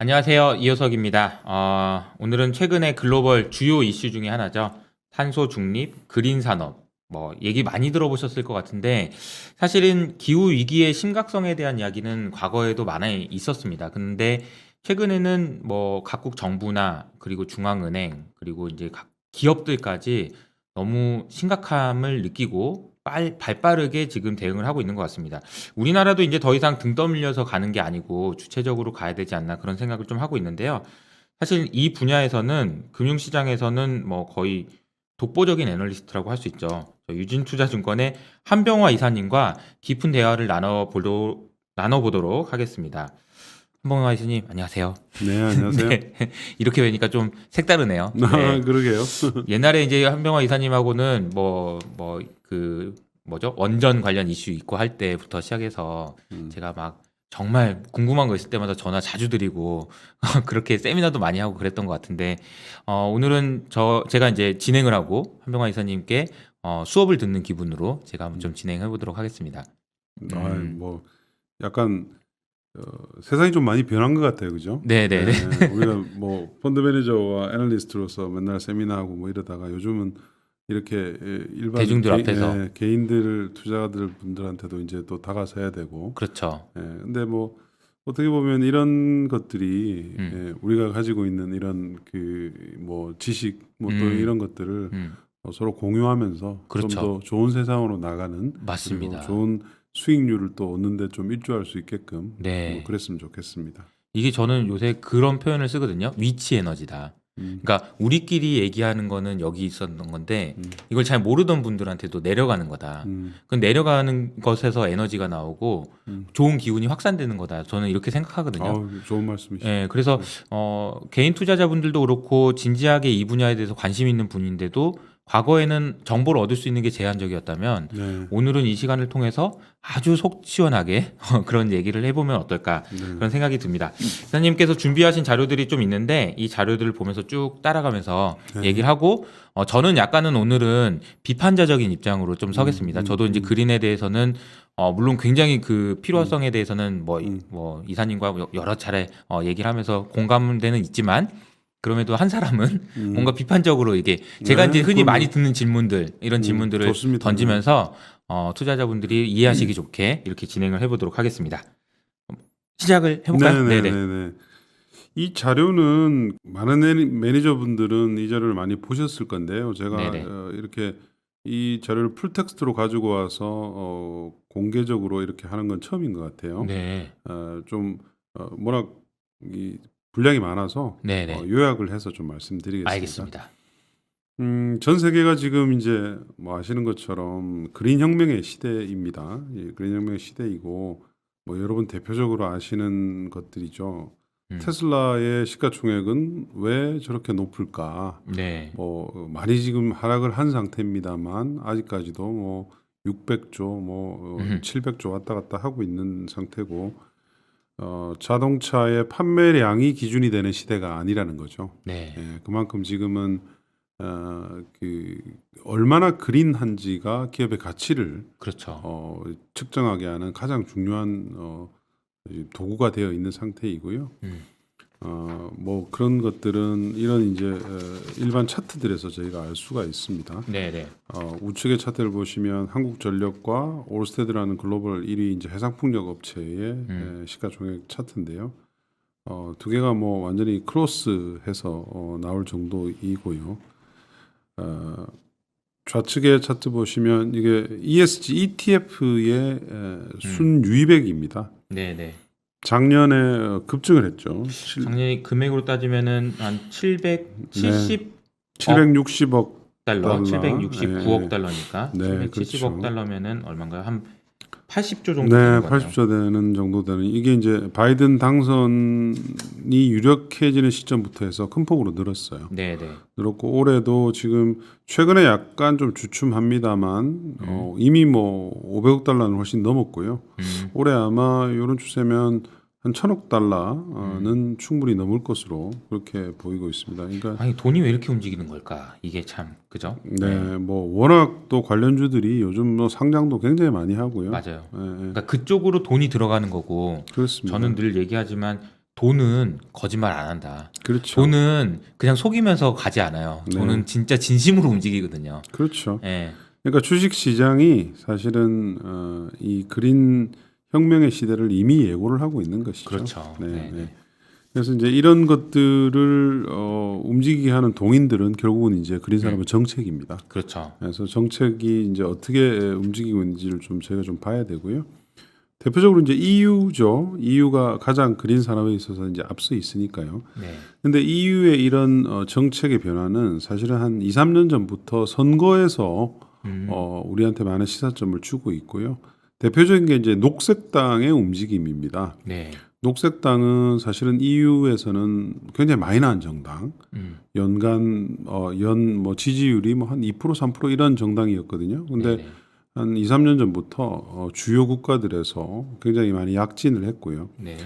안녕하세요. 이효석입니다. 오늘은 최근에 글로벌 주요 이슈 중에 하나죠. 탄소 중립, 그린 산업. 얘기 많이 들어보셨을 것 같은데, 사실은 기후 위기의 심각성에 대한 이야기는 과거에도 많이 있었습니다. 근데 최근에는 각국 정부나 그리고 중앙은행, 그리고 이제 각 기업들까지 너무 심각함을 느끼고 발빠르게 지금 대응을 하고 있는 것 같습니다. 우리나라도 이제 더 이상 등 떠밀려서 가는 게 아니고 주체적으로 가야 되지 않나 그런 생각을 좀 하고 있는데요. 사실 이 분야에서는 금융시장에서는 거의 독보적인 애널리스트라고 할 수 있죠. 유진투자증권의 한병화 이사님과 깊은 대화를 나눠보도록 하겠습니다. 한병화 이사님 안녕하세요. 네, 안녕하세요. 네, 이렇게 뵈니까 좀 색다르네요. 네. 그러게요. 옛날에 이제 한병화 이사님하고는 원전 관련 이슈 있고 할 때부터 시작해서 제가 막 정말 궁금한 거 있을 때마다 전화 자주 드리고 그렇게 세미나도 많이 하고 그랬던 것 같은데 오늘은 제가 이제 진행을 하고 한병화 이사님께 수업을 듣는 기분으로 제가 한번 좀 진행해 보도록 하겠습니다. 약간 세상이 좀 많이 변한 것 같아요, 그죠? 네네네. 우리가 펀드 매니저와 애널리스트로서 맨날 세미나하고 이러다가 요즘은 이렇게 일반 대중들 앞에서 개인들 투자자들 분들한테도 이제 또 다가서야 되고. 그렇죠. 근데 어떻게 보면 이런 것들이 우리가 가지고 있는 이런 지식 또 이런 것들을 서로 공유하면서 그렇죠. 좀 더 좋은 세상으로 나가는, 맞습니다. 그리고 좋은 수익률을 또 얻는데 좀 일조할 수 있게끔 네. 그랬으면 좋겠습니다. 이게 저는 요새 그런 표현을 쓰거든요. 위치 에너지다. 그러니까 우리끼리 얘기하는 거는 여기 있었던 건데 이걸 잘 모르던 분들한테도 내려가는 거다. 그 내려가는 것에서 에너지가 나오고 좋은 기운이 확산되는 거다. 저는 이렇게 생각하거든요. 좋은 말씀이시죠. 네, 그래서 개인 투자자분들도 그렇고 진지하게 이 분야에 대해서 관심 있는 분인데도 과거에는 정보를 얻을 수 있는 게 제한적이었다면 네. 오늘은 이 시간을 통해서 아주 속 시원하게 그런 얘기를 해보면 어떨까 그런 생각이 듭니다. 기사님께서 준비하신 자료들이 좀 있는데 이 자료들을 보면서 쭉 따라가면서 얘기를 하고 저는 약간은 오늘은 비판자적인 입장으로 좀 서겠습니다. 저도 이제 그린에 대해서는 물론 굉장히 그 필요성에 대해서는 이사님과 여러 차례 얘기를 하면서 공감되는 있지만 그럼에도 한 사람은 뭔가 비판적으로 이게 제가 이제 흔히 많이 듣는 질문들 이런 질문들을 좋습니다. 던지면서 투자자분들이 이해하시기 좋게 이렇게 진행을 해보도록 하겠습니다. 시작을 해볼까요? 네네. 이 자료는 많은 매니저분들은 이 자료를 많이 보셨을 건데요. 제가 이렇게 이 자료를 풀텍스트로 가지고 와서 공개적으로 이렇게 하는 건 처음인 것 같아요. 네. 워낙 이 분량이 많아서 요약을 해서 좀 말씀드리겠습니다. 알겠습니다. 전 세계가 지금 이제 아시는 것처럼 그린 혁명의 시대입니다. 그린 혁명의 시대이고 여러분 대표적으로 아시는 것들이죠. 테슬라의 시가총액은 왜 저렇게 높을까? 많이 지금 하락을 한 상태입니다만 아직까지도 600조, 700조 왔다 갔다 하고 있는 상태고 자동차의 판매량이 기준이 되는 시대가 아니라는 거죠. 그만큼 지금은 얼마나 그린한지가 기업의 가치를 측정하게 하는 가장 중요한 도구가 되어 있는 상태이고요. 그런 것들은 이런 이제 일반 차트들에서 저희가 알 수가 있습니다. 우측의 차트를 보시면 한국전력과 올스테드라는 글로벌 1위 이제 해상풍력 업체의 시가총액 차트인데요. 두 개가 완전히 크로스해서 나올 정도이고요. 좌측의 차트 보시면 이게 ESG ETF의 순유입액입니다. 작년에 급증을 했죠. 작년에 금액으로 따지면은 한 760억 달러, 769억 달러니까 770억 달러면은 얼마인가요? 한 80조 정도 되는 거죠. 80조 되는 정도 되는 이게 이제 바이든 당선이 유력해지는 시점부터 해서 큰 폭으로 늘었어요. 늘었고 올해도 지금 최근에 약간 좀 주춤합니다만 이미 500억 달러는 훨씬 넘었고요. 올해 아마 이런 추세면 한 1,000억 달러는 충분히 넘을 것으로 그렇게 보이고 있습니다. 그러니까 아니 돈이 왜 이렇게 움직이는 걸까? 이게 참 그죠? 워낙 또 관련주들이 요즘 상장도 굉장히 많이 하고요. 맞아요. 그러니까 그쪽으로 돈이 들어가는 거고. 그렇습니다. 저는 늘 얘기하지만 돈은 거짓말 안 한다. 그렇죠. 돈은 그냥 속이면서 가지 않아요. 네. 돈은 진짜 진심으로 움직이거든요. 그렇죠. 예. 그러니까 주식 시장이 사실은 이 그린 혁명의 시대를 이미 예고를 하고 있는 것이죠. 그렇죠. 네, 네. 네. 그래서 이제 이런 것들을 움직이게 하는 동인들은 결국은 이제 그린 산업의 정책입니다. 그렇죠. 그래서 정책이 이제 어떻게 움직이고 있는지를 좀 저희가 좀 봐야 되고요. 대표적으로 이제 EU죠. EU가 가장 그린 산업에 있어서 이제 앞서 있으니까요. 네. 근데 EU의 이런 정책의 변화는 사실은 한 2, 3년 전부터 선거에서 우리한테 많은 시사점을 주고 있고요. 대표적인 게 이제 녹색당의 움직임입니다. 네. 녹색당은 사실은 EU에서는 굉장히 마이너한 정당, 연간 연 뭐 지지율이 뭐 한 2% 3% 이런 정당이었거든요. 근데 네네. 한 2, 3년 전부터 주요 국가들에서 굉장히 많이 약진을 했고요. 네.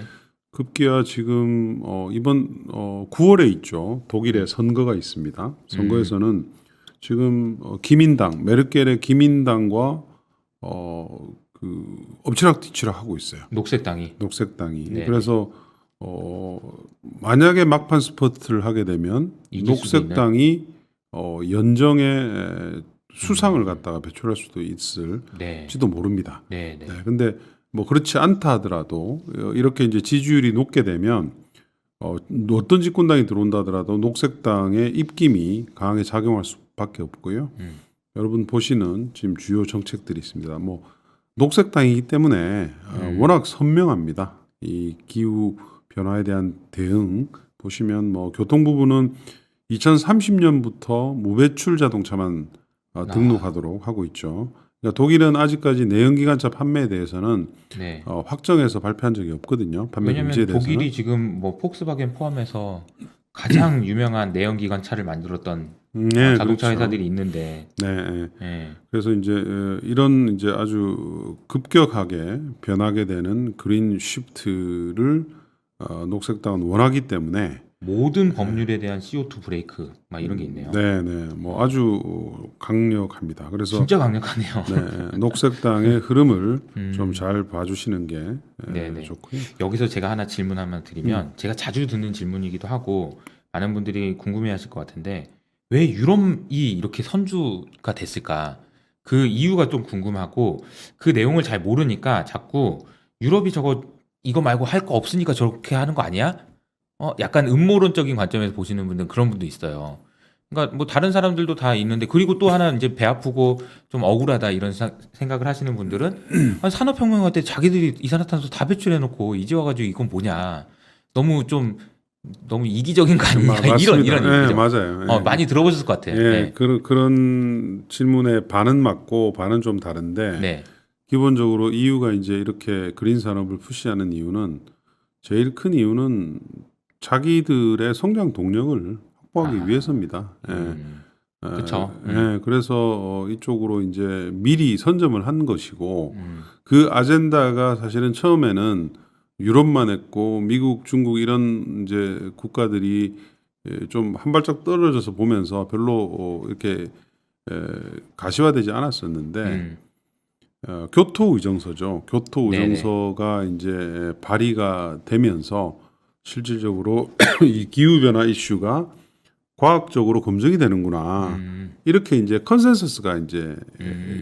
급기야 지금 이번 9월에 있죠. 독일에 선거가 있습니다. 선거에서는 지금 기민당 메르켈의 기민당과 그 엎치락뒤치락 하고 있어요. 녹색당이. 네. 그래서 만약에 막판 스퍼트를 하게 되면 녹색당이 연정에 수상을 갖다가 배출할 수도 있을지도 모릅니다. 네. 근데 뭐 그렇지 않다 하더라도 이렇게 이제 지지율이 높게 되면 어떤 집권당이 들어온다 하더라도 녹색당의 입김이 강하게 작용할 수밖에 없고요. 여러분 보시는 지금 주요 정책들이 있습니다. 뭐 녹색당이기 때문에 워낙 선명합니다. 이 기후 변화에 대한 대응 보시면 뭐 교통 부분은 2030년부터 무배출 자동차만 등록하도록 하고 있죠. 그러니까 독일은 아직까지 내연기관차 판매에 대해서는 확정해서 발표한 적이 없거든요. 판매 금지에 대해서는. 독일이 지금 뭐 폭스바겐 포함해서 가장 유명한 내연기관차를 만들었던 자동차 그렇죠. 회사들이 있는데. 네. 그래서 이제 이런 이제 아주 급격하게 변하게 되는 그린 쉬프트를 녹색당은 원하기 때문에 모든 법률에 대한 CO2 브레이크 막 이런 게 있네요. 네. 뭐 아주 강력합니다. 그래서 진짜 강력하네요. 네, 녹색당의 흐름을 좀 잘 봐주시는 게 좋고요. 여기서 제가 하나 질문 하나 드리면 제가 자주 듣는 질문이기도 하고 많은 분들이 궁금해하실 것 같은데 왜 유럽이 이렇게 선두가 됐을까? 그 이유가 좀 궁금하고 그 내용을 잘 모르니까 자꾸 유럽이 이거 말고 할 거 없으니까 저렇게 하는 거 아니야? 약간 음모론적인 관점에서 보시는 분들은 그런 분도 있어요. 그러니까 뭐 다른 사람들도 다 있는데 그리고 또 하나 이제 배 아프고 좀 억울하다 이런 생각을 하시는 분들은 산업혁명할 때 자기들이 이산화탄소 다 배출해놓고 이제 와가지고 이건 뭐냐 너무 이기적인 거 아니냐 이런 네, 맞아요. 많이 들어보셨을 것 같아요. 네. 그런 질문에 반은 맞고 반은 좀 다른데 기본적으로 EU가 이제 이렇게 그린 산업을 푸시하는 이유는 제일 큰 이유는 자기들의 성장 동력을 확보하기 위해서입니다. 그렇죠. 그래서 이쪽으로 이제 미리 선점을 한 것이고 그 아젠다가 사실은 처음에는 유럽만 했고 미국, 중국 이런 이제 국가들이 좀 한 발짝 떨어져서 보면서 별로 이렇게 가시화되지 않았었는데 교토 의정서죠. 교토 의정서가 이제 발의가 되면서 실질적으로 이 기후 변화 이슈가 과학적으로 검증이 되는구나. 이렇게 이제 컨센서스가 이제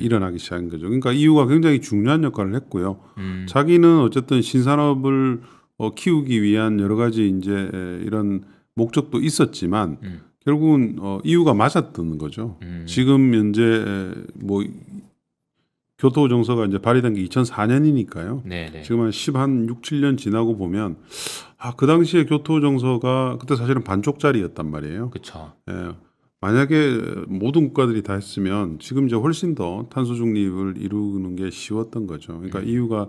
일어나기 시작한 거죠. 그러니까 EU가 굉장히 중요한 역할을 했고요. 자기는 어쨌든 신산업을 키우기 위한 여러 가지 이제 이런 목적도 있었지만 결국은 EU가 맞았던 거죠. 지금 현재 뭐 교토 정서가 이제 발의된 게 2004년이니까요. 지금 한 6, 7년 지나고 보면 그 당시에 교토 정서가 그때 사실은 반쪽짜리였단 말이에요. 그렇죠. 만약에 모든 국가들이 다 했으면 지금 이제 훨씬 더 탄소 중립을 이루는 게 쉬웠던 거죠. 그러니까 EU가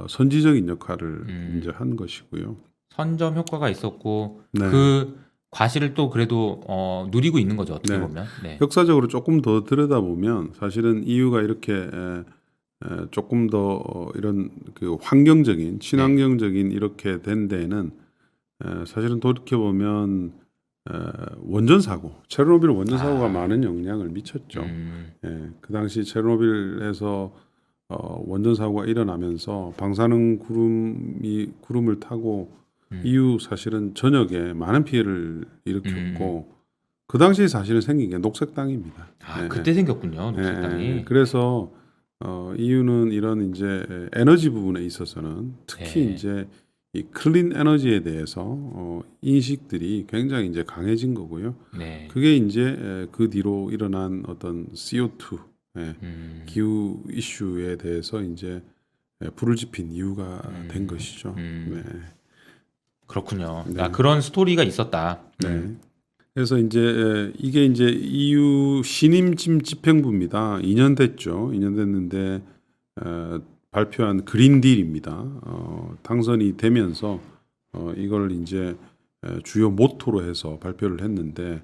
선지적인 역할을 이제 한 것이고요. 선점 효과가 있었고 그 과실을 또 그래도 누리고 있는 거죠. 어떻게 보면. 역사적으로 조금 더 들여다보면 사실은 EU가 이렇게 조금 더 이런 그 환경적인 친환경적인 이렇게 된 데에는 사실은 돌이켜 보면 원전 사고, 체르노빌 원전 사고가 많은 영향을 미쳤죠. 그 당시 체르노빌에서 원전 사고가 일어나면서 방사능 구름을 타고 EU 사실은 전역에 많은 피해를 일으켰고 그 당시에 사실은 생긴 게 녹색당입니다. 아, 그때 생겼군요, 녹색당이. 그래서 EU는 이런 이제 에너지 부분에 있어서는 특히 이제 이 클린 에너지에 대해서 인식들이 굉장히 이제 강해진 거고요. 그게 이제 그 뒤로 일어난 어떤 CO2 기후 이슈에 대해서 이제 불을 지핀 이유가 된 것이죠. 그렇군요. 아, 그런 스토리가 있었다. 그래서 이제 이게 이제 EU 신임 집행부입니다. 2년 됐죠. 2년 됐는데 발표한 그린딜입니다. 당선이 되면서 이걸 이제 주요 모토로 해서 발표를 했는데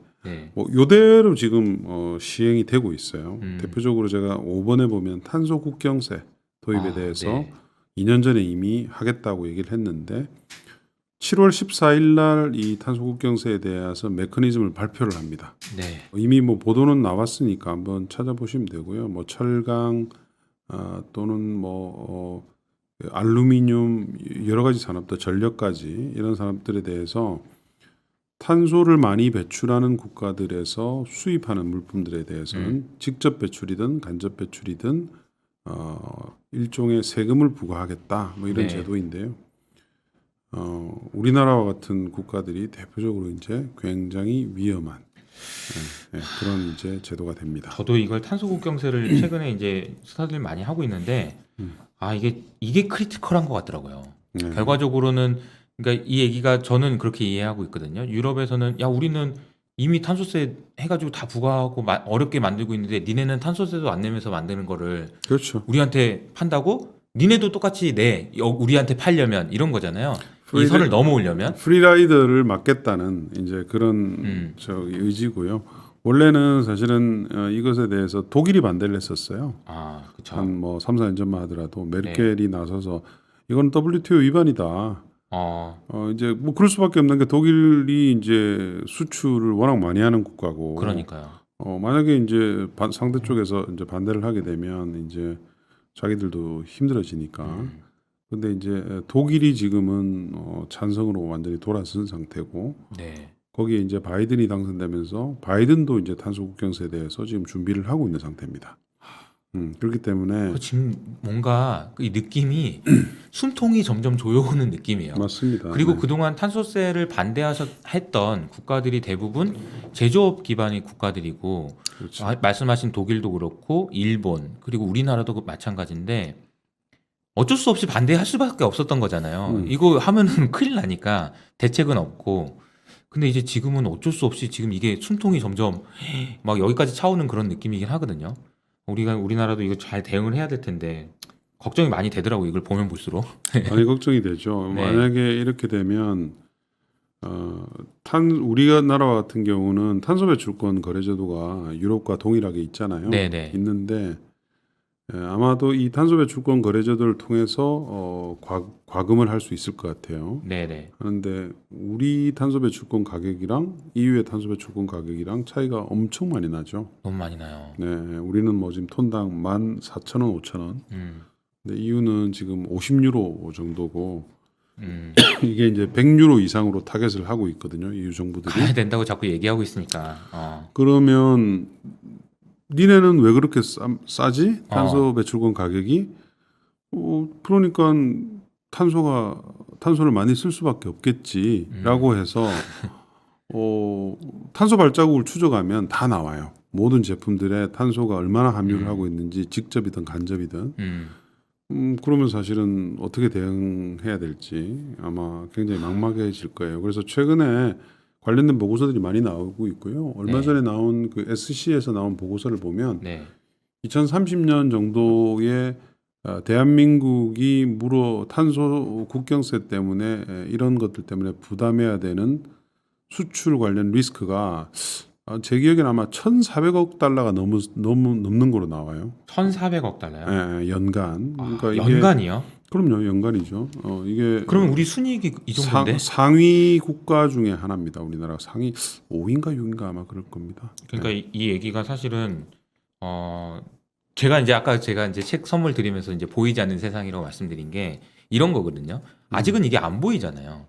뭐 이대로 지금 시행이 되고 있어요. 대표적으로 제가 5번에 보면 탄소 국경세 도입에 대해서 2년 전에 이미 하겠다고 얘기를 했는데 7월 14일 날 이 탄소 국경세에 대해서 메커니즘을 발표를 합니다. 이미 뭐 보도는 나왔으니까 한번 찾아보시면 되고요. 뭐 철강 또는 뭐 알루미늄 여러 가지 산업들 전력까지 이런 산업들에 대해서 탄소를 많이 배출하는 국가들에서 수입하는 물품들에 대해서는 직접 배출이든 간접 배출이든 일종의 세금을 부과하겠다 뭐 이런 제도인데요. 우리나라와 같은 국가들이 대표적으로 이제 굉장히 위험한 그런 이제 제도가 됩니다. 저도 이걸 탄소 국경세를 최근에 이제 수사들 많이 하고 있는데 아 이게 크리티컬한 것 같더라고요. 결과적으로는 그러니까 이 얘기가 저는 그렇게 이해하고 있거든요. 유럽에서는 야 우리는 이미 탄소세 해가지고 다 부과하고 어렵게 만들고 있는데 니네는 탄소세도 안 내면서 만드는 거를 그렇죠. 우리한테 판다고? 니네도 똑같이 내 우리한테 팔려면 이런 거잖아요. 이 선을 넘어오려면 프리라이더를 막겠다는 이제 그런 저기 의지고요. 원래는 사실은 이것에 대해서 독일이 반대를 했었어요. 아, 그렇죠. 한 뭐 3, 4년 전만 하더라도 메르켈이 나서서 이건 WTO 위반이다. 이제 뭐 그럴 수밖에 없는 게 독일이 이제 수출을 워낙 많이 하는 국가고. 그러니까요. 만약에 이제 상대 쪽에서 이제 반대를 하게 되면 이제 자기들도 힘들어지니까. 근데 이제 독일이 지금은 찬성으로 완전히 돌아선 상태고. 거기에 이제 바이든이 당선되면서 바이든도 이제 탄소 국경세에 대해서 지금 준비를 하고 있는 상태입니다. 그렇기 때문에 지금 뭔가 이 느낌이 숨통이 점점 조여오는 느낌이에요. 맞습니다. 그리고 그동안 탄소세를 했던 국가들이 대부분 제조업 기반의 국가들이고 그렇죠. 말씀하신 독일도 그렇고 일본 그리고 우리나라도 마찬가지인데 어쩔 수 없이 반대할 수밖에 없었던 거잖아요. 이거 하면은 큰일 나니까 대책은 없고 근데 이제 지금은 어쩔 수 없이 지금 이게 숨통이 점점 막 여기까지 차오는 그런 느낌이긴 하거든요. 우리나라도 이거 잘 대응을 해야 될 텐데 걱정이 많이 되더라고 이걸 보면 볼수록. 많이 걱정이 되죠. 만약에 이렇게 되면 우리가 나라와 같은 경우는 탄소 배출권 거래 제도가 유럽과 동일하게 있잖아요. 있는데 아마도 이 탄소 배출권 거래 제도를 통해서 과금을 할 수 있을 것 같아요. 그런데 우리 탄소 배출권 가격이랑 EU의 탄소 배출권 가격이랑 차이가 엄청 많이 나죠. 너무 많이 나요. 우리는 뭐 지금 톤당 14,000원, 5,000원. 근데 EU는 지금 50유로 정도고 이게 이제 100유로 이상으로 타겟을 하고 있거든요. EU 정부들이. 가야 된다고 자꾸 얘기하고 있으니까. 그러면 니네는 왜 그렇게 싸지? 탄소 배출권 가격이? 그러니까 탄소를 많이 쓸 수밖에 없겠지라고 해서 탄소 발자국을 추적하면 다 나와요. 모든 제품들의 탄소가 얼마나 함유를 하고 있는지 직접이든 간접이든. 그러면 사실은 어떻게 대응해야 될지 아마 굉장히 막막해질 거예요. 그래서 최근에 관련된 보고서들이 많이 나오고 있고요. 얼마 전에 나온 그 SC에서 나온 보고서를 보면 2030년 정도에 대한민국이 무려 탄소 국경세 때문에 이런 것들 때문에 부담해야 되는 수출 관련 리스크가 제 기억에는 아마 1,400억 달러가 넘는 거로 나와요. 1,400억 달러요? 연간. 그러니까 연간이요? 그럼요, 연간이죠. 이게 그러면 우리 순이익이 이 정도인데? 상위 국가 중에 하나입니다. 우리나라 상위 5인가 6인가 아마 그럴 겁니다. 그러니까 이 얘기가 사실은 제가 이제 아까 제가 이제 책 선물 드리면서 이제 보이지 않는 세상이라고 말씀드린 게 이런 거거든요. 아직은 이게 안 보이잖아요.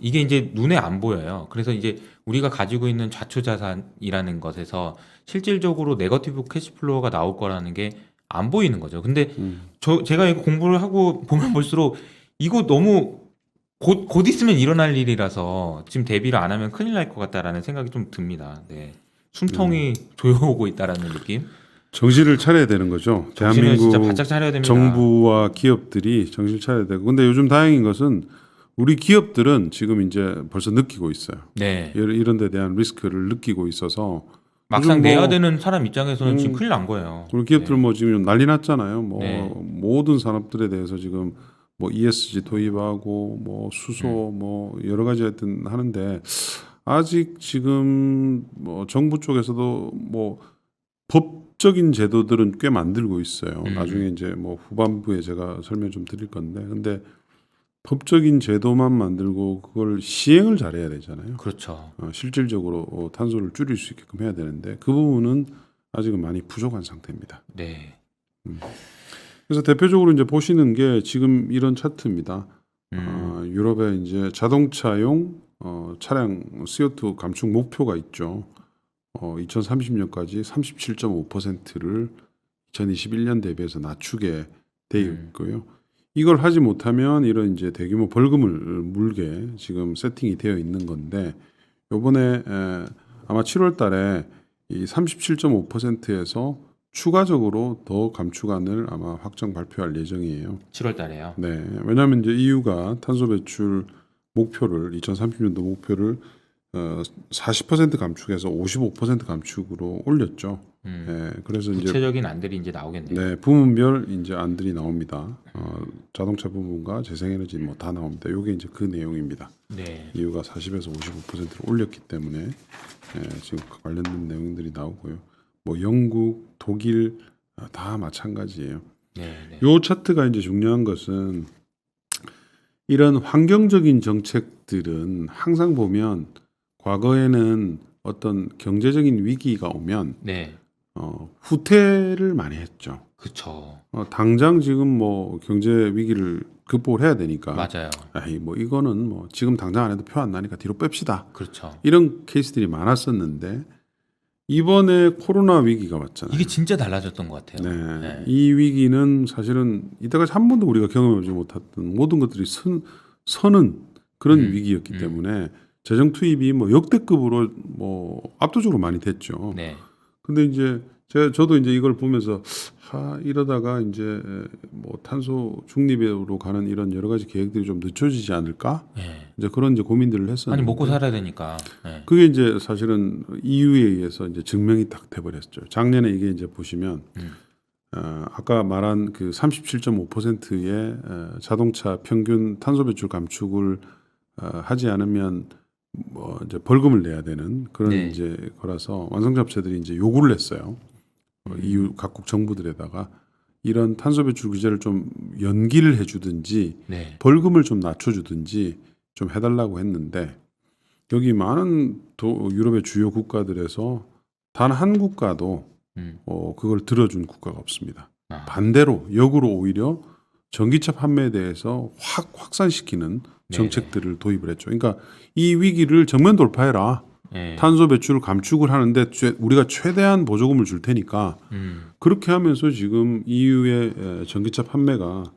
이게 이제 눈에 안 보여요. 그래서 이제 우리가 가지고 있는 좌초자산이라는 것에서 실질적으로 네거티브 캐시플로우가 나올 거라는 게 안 보이는 거죠. 근데 제가 이거 공부를 하고 보면 볼수록 이거 너무 곧 있으면 일어날 일이라서 지금 대비를 안 하면 큰일 날 것 같다라는 생각이 좀 듭니다. 네. 숨통이 조여오고 있다라는 느낌. 정신을 차려야 되는 거죠. 정신을 진짜 대한민국 바짝 차려야 됩니다. 정부와 기업들이 정신을 차려야 되고. 근데 요즘 다행인 것은 우리 기업들은 지금 이제 벌써 느끼고 있어요. 네. 이런 데 대한 리스크를 느끼고 있어서 막상 내야 되는 사람 입장에서는 지금 큰일 난 거예요. 우리 기업들 네. 뭐 지금 난리 났잖아요. 뭐 네. 모든 산업들에 대해서 지금 뭐 ESG 도입하고 뭐 수소 뭐 여러 가지 하여튼 하는데 아직 지금 뭐 정부 쪽에서도 뭐 법적인 제도들은 꽤 만들고 있어요. 나중에 이제 뭐 후반부에 제가 설명 좀 드릴 건데, 근데 법적인 제도만 만들고 그걸 시행을 잘해야 되잖아요. 그렇죠. 실질적으로 탄소를 줄일 수 있게끔 해야 되는데 그 부분은 아직은 많이 부족한 상태입니다. 네. 그래서 대표적으로 이제 보시는 게 지금 이런 차트입니다. 유럽의 이제 자동차용 차량 CO2 감축 목표가 있죠. 2030년까지 37.5%를 2021년 대비해서 낮추게 되어 있고요. 이걸 하지 못하면 이런 이제 대규모 벌금을 물게 지금 세팅이 되어 있는 건데, 요번에 아마 7월 달에 이 37.5%에서 추가적으로 더 감축안을 아마 확정 발표할 예정이에요. 7월 달에요. 네. 왜냐하면 이제 EU가 탄소 배출 목표를 2030년도 목표를 40% 감축해서 55% 감축으로 올렸죠. 네, 그래서 구체적인 안들이 이제 나오겠네요. 네, 부문별 이제 안들이 나옵니다. 자동차 부분과 재생에너지 뭐 다 나옵니다. 이게 이제 그 내용입니다. 네. EU가 40에서 55%를 올렸기 때문에 지금 관련된 내용들이 나오고요. 뭐 영국, 독일 다 마찬가지예요. 네, 네. 요 차트가 이제 중요한 것은 이런 환경적인 정책들은 항상 보면 과거에는 어떤 경제적인 위기가 오면 네. 후퇴를 많이 했죠. 그렇죠. 당장 지금 뭐 경제 위기를 극복을 해야 되니까. 맞아요. 아이 뭐 이거는 뭐 지금 당장 안 해도 표 안 나니까 뒤로 뺍시다. 그렇죠. 이런 케이스들이 많았었는데 이번에 코로나 위기가 왔잖아요. 이게 진짜 달라졌던 것 같아요. 네. 네. 이 위기는 사실은 이때까지 한 번도 우리가 경험하지 못했던 모든 것들이 서는 그런 위기였기 때문에 재정 투입이 뭐 역대급으로 뭐 압도적으로 많이 됐죠. 네. 근데 이제 저도 이제 이걸 보면서 이러다가 이제 뭐 탄소 중립으로 가는 이런 여러 가지 계획들이 좀 늦춰지지 않을까? 네. 이제 그런 이제 고민들을 했었는데. 아니 먹고 살아야 되니까. 네. 그게 이제 사실은 EU에 의해서 이제 증명이 딱 돼버렸죠. 작년에 이게 이제 보시면 아까 말한 그 37.5%의 자동차 평균 탄소 배출 감축을 하지 않으면 뭐 이제 벌금을 내야 되는 그런 네. 이제 거라서 완성자업체들이 이제 요구를 했어요. EU 각국 정부들에다가 이런 탄소 배출 규제를 좀 연기를 해주든지 네. 벌금을 좀 낮춰주든지 좀 해달라고 했는데 여기 많은 유럽의 주요 국가들에서 단 한 국가도 그걸 들어준 국가가 없습니다. 반대로 역으로 오히려 전기차 판매에 대해서 확산시키는 정책들을 도입을 했죠. 그러니까 이 위기를 정면 돌파해라. 네. 탄소 배출을 감축을 하는데 우리가 최대한 보조금을 줄 테니까 그렇게 하면서 지금 EU의 전기차 판매가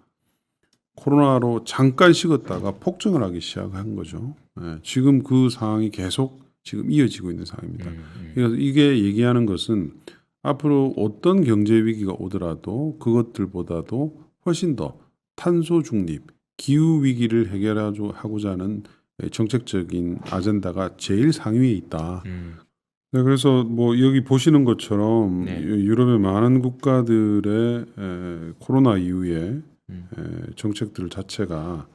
코로나로 잠깐 식었다가 폭증을 하기 시작한 거죠. 지금 그 상황이 계속 지금 이어지고 있는 상황입니다. 그래서 이게 얘기하는 것은 앞으로 어떤 경제 위기가 오더라도 그것들보다도 훨씬 더 탄소 중립, 기후 위기를 해결하고자 하는 정책적인 아젠다가 제일 상위에 있다. 네, 그래서 뭐 여기 보시는 것처럼 유럽의 많은 국가들의 코로나 이후에 정책들 자체가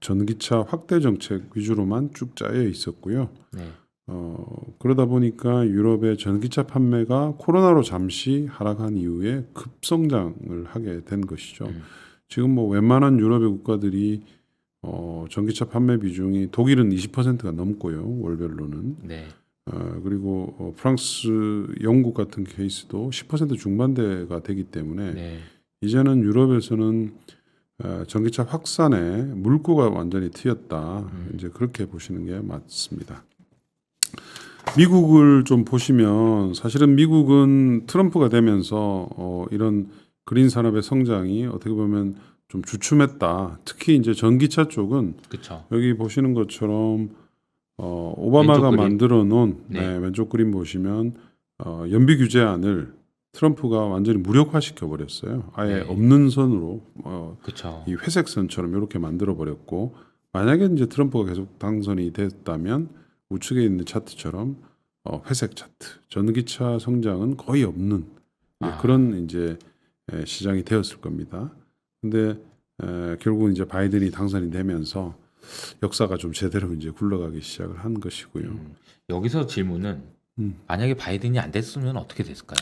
전기차 확대 정책 위주로만 쭉 짜여 있었고요. 네. 그러다 보니까 유럽의 전기차 판매가 코로나로 잠시 하락한 이후에 급성장을 하게 된 것이죠. 지금 뭐 웬만한 유럽의 국가들이 전기차 판매 비중이 독일은 20%가 넘고요. 월별로는. 네. 그리고 프랑스, 영국 같은 케이스도 10% 중반대가 되기 때문에 이제는 유럽에서는 전기차 확산에 물꼬가 완전히 트였다. 이제 그렇게 보시는 게 맞습니다. 미국을 좀 보시면 사실은 미국은 트럼프가 되면서 이런 그린 산업의 성장이 어떻게 보면 좀 주춤했다. 특히 이제 전기차 쪽은 그쵸. 여기 보시는 것처럼 오바마가 만들어 놓은 왼쪽 그림 보시면 연비 규제안을 트럼프가 완전히 무력화시켜 버렸어요. 아예 없는 선으로 이 회색 선처럼 이렇게 만들어 버렸고, 만약에 이제 트럼프가 계속 당선이 됐다면 우측에 있는 차트처럼 회색 차트, 전기차 성장은 거의 없는 그런 이제 시장이 되었을 겁니다. 근데 결국은 이제 바이든이 당선이 되면서 역사가 좀 제대로 이제 굴러가기 시작을 한 것이고요. 여기서 질문은 만약에 바이든이 안 됐으면 어떻게 됐을까요?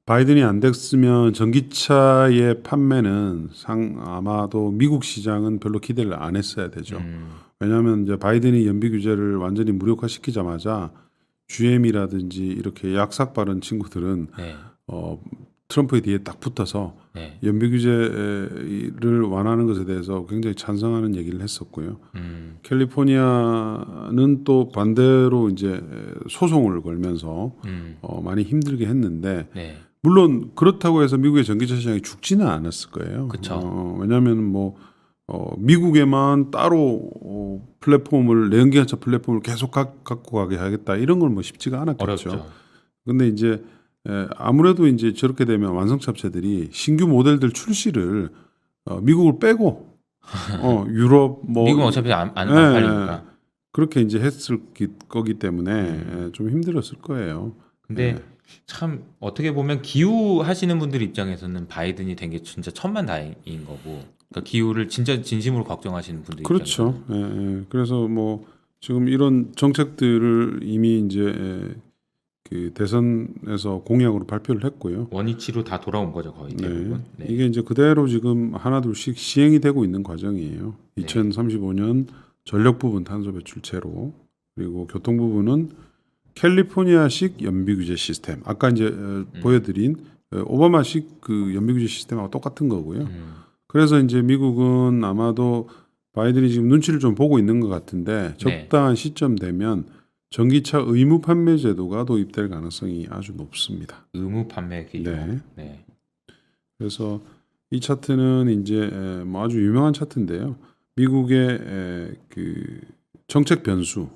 바이든이 안 됐으면 전기차의 판매는 아마도 미국 시장은 별로 기대를 안 했어야 되죠. 왜냐하면 이제 바이든이 연비 규제를 완전히 무력화시키자마자 GM이라든지 이렇게 약삭 빠른 친구들은 트럼프의 뒤에 딱 붙어서 연비 규제를 완화하는 것에 대해서 굉장히 찬성하는 얘기를 했었고요. 캘리포니아는 또 반대로 이제 소송을 걸면서 많이 힘들게 했는데 물론 그렇다고 해서 미국의 전기차 시장이 죽지는 않았을 거예요. 왜냐하면 뭐 미국에만 따로 플랫폼을 내연기관차 플랫폼을 계속 갖고 가게 하겠다 이런 건 뭐 쉽지가 않았겠죠. 근데 이제 아무래도 이제 저렇게 되면 완성차 업체들이 신규 모델들 출시를 미국을 빼고 유럽 뭐 미국은 어차피 안 팔리니까 그렇게 이제 했을 거기 때문에 좀 힘들었을 거예요. 근데 참 어떻게 보면 기후 하시는 분들 입장에서는 바이든이 된 게 진짜 천만다행인 거고, 그러니까 기후를 진짜 진심으로 걱정하시는 분들 그렇죠. 입장에서는. 그래서 뭐 지금 이런 정책들을 이미 이제 그 대선에서 공약으로 발표를 했고요. 원위치로 다 돌아온 거죠, 거의 대부분. 이게 이제 그대로 지금 하나둘씩 시행이 되고 있는 과정이에요. 2035년 전력 부분 탄소 배출 제로, 그리고 교통 부분은 캘리포니아식 연비 규제 시스템. 아까 이제 보여드린 오바마식 그 연비 규제 시스템하고 똑같은 거고요. 그래서 이제 미국은 아마도 바이든이 지금 눈치를 좀 보고 있는 것 같은데 적당한 시점 되면 전기차 의무 판매 제도가 도입될 가능성이 아주 높습니다. 의무 판매 기준. 그래서 이 차트는 이제 뭐 아주 유명한 차트인데요. 미국의 그 정책 변수,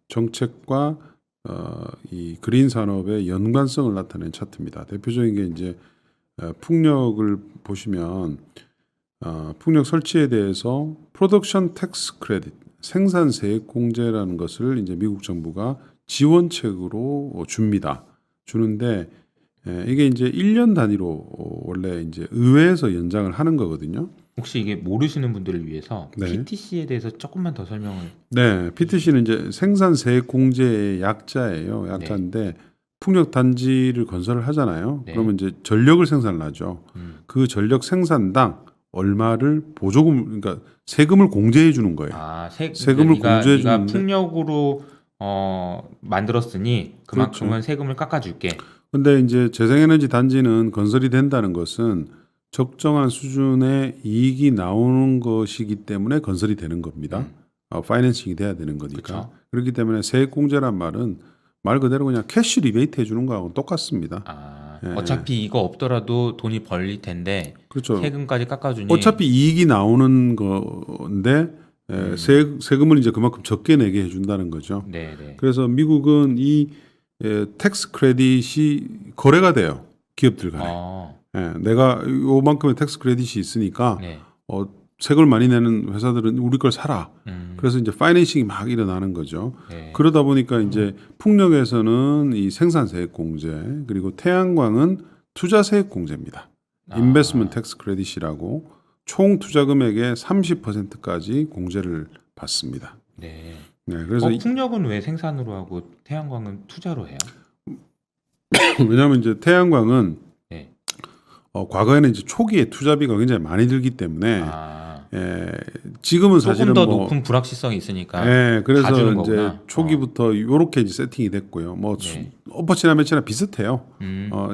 정책과 이 그린 산업의 연관성을 나타낸 차트입니다. 대표적인 게 이제 풍력을 보시면 풍력 설치에 대해서 프로덕션 텍스 크레딧, 생산세액 공제라는 것을 이제 미국 정부가 지원책으로 줍니다. 주는데 이게 이제 1년 단위로 원래 이제 의회에서 연장을 하는 거거든요. 혹시 이게 모르시는 분들을 위해서 PTC에 대해서 조금만 더 설명을. PTC는 이제 생산세액 공제의 약자예요. 약자인데 풍력 단지를 건설을 하잖아요. 그러면 이제 전력을 생산을 하죠. 그 전력 생산당 얼마를 보조금, 그러니까 세금을 공제해 주는 거예요. 세금을 공제해 주는. 풍력으로 만들었으니 그만큼은 세금을 깎아줄게. 근데 이제 재생에너지 단지는 건설이 된다는 것은 적정한 수준의 이익이 나오는 것이기 때문에 건설이 되는 겁니다. 파이낸싱이 돼야 되는 거니까. 그렇기 때문에 세액 공제란 말은 말 그대로 그냥 캐시 리베이트 해주는 거하고 똑같습니다. 어차피 이거 없더라도 돈이 벌릴 텐데 세금까지 깎아주니 어차피 이익이 나오는 건데 세금을 이제 그만큼 적게 내게 해준다는 거죠. 그래서 미국은 이 텍스 크레딧이 거래가 돼요. 기업들 간에. 내가 요만큼의 텍스 크레딧이 있으니까 세금을 많이 내는 회사들은 우리 걸 사라. 그래서 이제 파이낸싱이 막 일어나는 거죠. 그러다 보니까 이제 풍력에서는 이 생산세액 공제, 그리고 태양광은 투자세액 공제입니다. 인베스트먼트 텍스 크레딧이라고 총 투자 금액의 30%까지 공제를 받습니다. 그래서 풍력은 왜 생산으로 하고 태양광은 투자로 해요? 왜냐하면 이제 태양광은 과거에는 이제 초기에 투자비가 굉장히 많이 들기 때문에 지금은 조금 사실은 더 뭐 높은 불확실성이 있으니까 그래서 다 주는 이제 거구나. 초기부터 이렇게 이제 세팅이 됐고요. 뭐 네. 어퍼치나 매치나 비슷해요.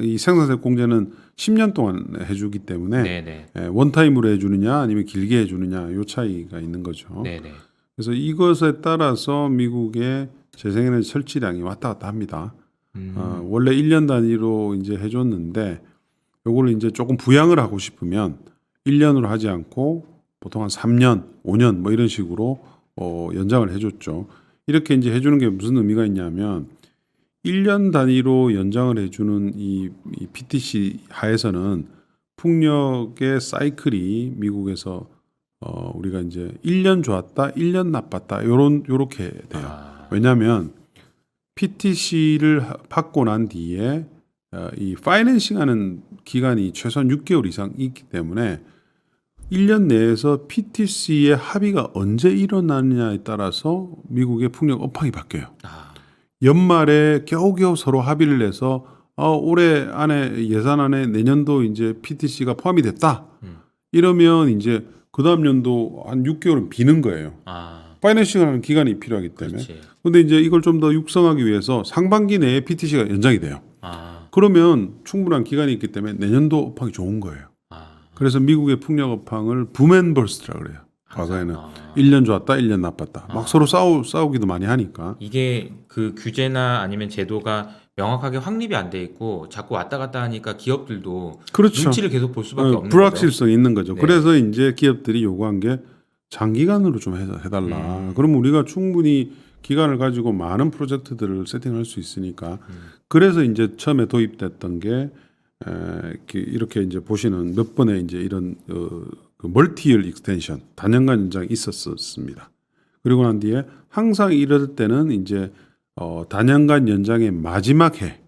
이 생산세 공제는 10년 동안 해주기 때문에 네네. 원타임으로 해주느냐 아니면 길게 해주느냐 요 차이가 있는 거죠. 네네. 그래서 이것에 따라서 미국의 재생에너지 설치량이 왔다 갔다 합니다. 원래 1년 단위로 이제 해줬는데 요거를 이제 조금 부양을 하고 싶으면 1년으로 하지 않고 보통 한 3년, 5년 뭐 이런 식으로 연장을 해줬죠. 이렇게 이제 해주는 게 무슨 의미가 있냐면 1년 단위로 연장을 해주는 이 PTC 하에서는 풍력의 사이클이 미국에서 우리가 이제 1년 좋았다, 1년 나빴다 요렇게 돼요. 왜냐하면 PTC를 받고 난 뒤에 이 파이낸싱하는 기간이 최소한 6개월 이상 있기 때문에 1년 내에서 PTC의 합의가 언제 일어나느냐에 따라서 미국의 풍력 업황이 바뀌어요. 연말에 겨우겨우 서로 합의를 해서 올해 안에 예산 안에 내년도 이제 PTC가 포함이 됐다. 이러면 이제 그 다음 연도 한 6개월은 비는 거예요. 파이낸싱하는 기간이 필요하기 때문에. 그런데 이제 이걸 좀 더 육성하기 위해서 상반기 내에 PTC가 연장이 돼요. 그러면 충분한 기간이 있기 때문에 내년도 업황이 좋은 거예요. 그래서 미국의 풍력 업황을 붐앤버스트라고 그래요. 과거에는 1년 좋았다, 1년 나빴다. 막 서로 싸우기도 많이 하니까. 이게 그 규제나 아니면 제도가 명확하게 확립이 안 돼 있고 자꾸 왔다 갔다 하니까 기업들도 그렇죠. 눈치를 계속 볼 수밖에 없는 불확실성이 있는 거죠. 네. 그래서 이제 기업들이 요구한 게 장기간으로 좀 해달라. 그러면 우리가 충분히 기간을 가지고 많은 프로젝트들을 세팅할 수 있으니까. 그래서 이제 처음에 도입됐던 게 이렇게 이제 보시는 몇 번의 이제 이런 그 멀티이어 익스텐션 단연간 연장이 있었습니다. 그리고 난 뒤에 항상 이럴 때는 이제 단연간 연장의 마지막 해,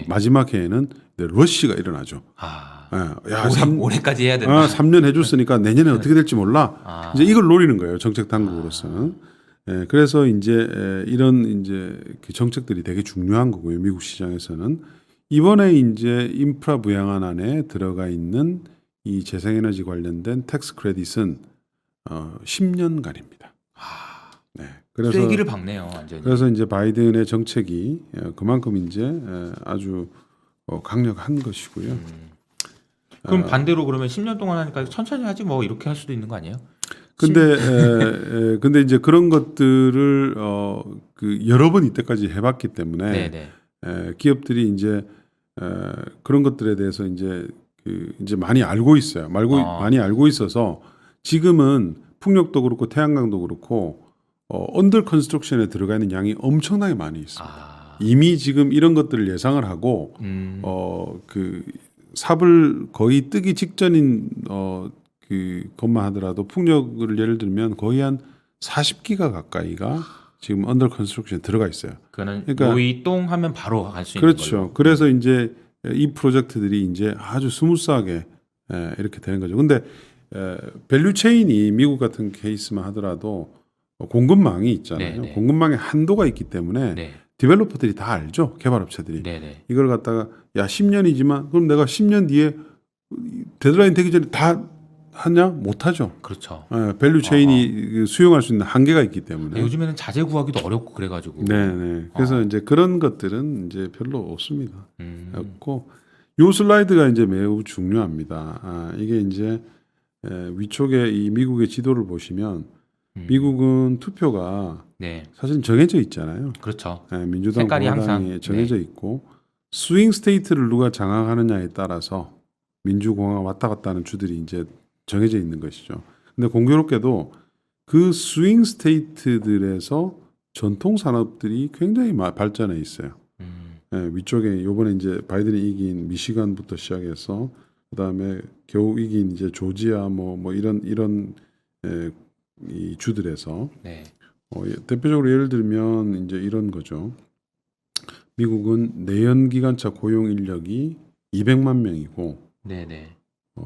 마지막 해에는 러시가 일어나죠. 야, 올해까지 해야 된다. 3년 해줬으니까 내년에 어떻게 될지 몰라. 이제 이걸 노리는 거예요. 정책 당국으로서는. 그래서 이제 이런 이제 그 정책들이 되게 중요한 거고요. 미국 시장에서는 이번에 이제 인프라 부양안 안에 들어가 있는 이 재생에너지 관련된 텍스 크레딧은 10년간입니다. 네. 그래서 쐐기를 박네요, 완전히. 그래서 이제 바이든의 정책이 그만큼 이제 아주 강력한 것이고요. 그럼 반대로 그러면 10년 동안 하니까 천천히 하지 뭐 이렇게 할 수도 있는 거 아니에요? 근데 이제 그런 것들을 그 여러 번 이때까지 해봤기 때문에 기업들이 이제 그런 것들에 대해서 이제 이제 많이 알고 있어요. 많이 알고 있어서 지금은 풍력도 그렇고 태양광도 그렇고 언더 컨스트럭션에 들어가 있는 양이 엄청나게 많이 있습니다. 이미 지금 이런 것들을 예상을 하고 그 삽을 거의 뜨기 직전인 그것만 하더라도 풍력을 예를 들면 거의 한 40기가 가까이가 지금 언더 컨스트럭션에 들어가 있어요. 그거는 노이똥 하면 바로 할 수 있는 그렇죠. 걸로. 그래서 이제 이 프로젝트들이 이제 아주 스무스하게 이렇게 되는 거죠. 근데 밸류 체인이 미국 같은 케이스만 하더라도 공급망이 있잖아요. 공급망에 한도가 있기 때문에 디벨로퍼들이 다 알죠. 개발업체들이. 이걸 갖다가 야 10년이지만 그럼 내가 10년 뒤에 데드라인 되기 전에 다 하냐? 못하죠. 그렇죠. 밸류 체인이 수용할 수 있는 한계가 있기 때문에. 요즘에는 자재 구하기도 어렵고 그래가지고. 네네. 그래서 이제 그런 것들은 이제 별로 없습니다. 없고 요 슬라이드가 이제 매우 중요합니다. 이게 이제 위쪽에 이 미국의 지도를 보시면 미국은 투표가 사실 정해져 있잖아요. 그렇죠. 민주당, 공화당이 정해져 있고 스윙 스테이트를 누가 장악하느냐에 따라서 민주공화가 왔다 갔다 하는 주들이 이제 정해져 있는 것이죠. 근데 공교롭게도 그 스윙 스테이트들에서 전통 산업들이 굉장히 발전해 있어요. 위쪽에 요번에 이제 바이든이 이긴 미시간부터 시작해서 그다음에 겨우 이긴 이제 조지아 뭐 이런 이 주들에서 대표적으로 예를 들면 이제 이런 거죠. 미국은 내연기관차 고용 인력이 200만 명이고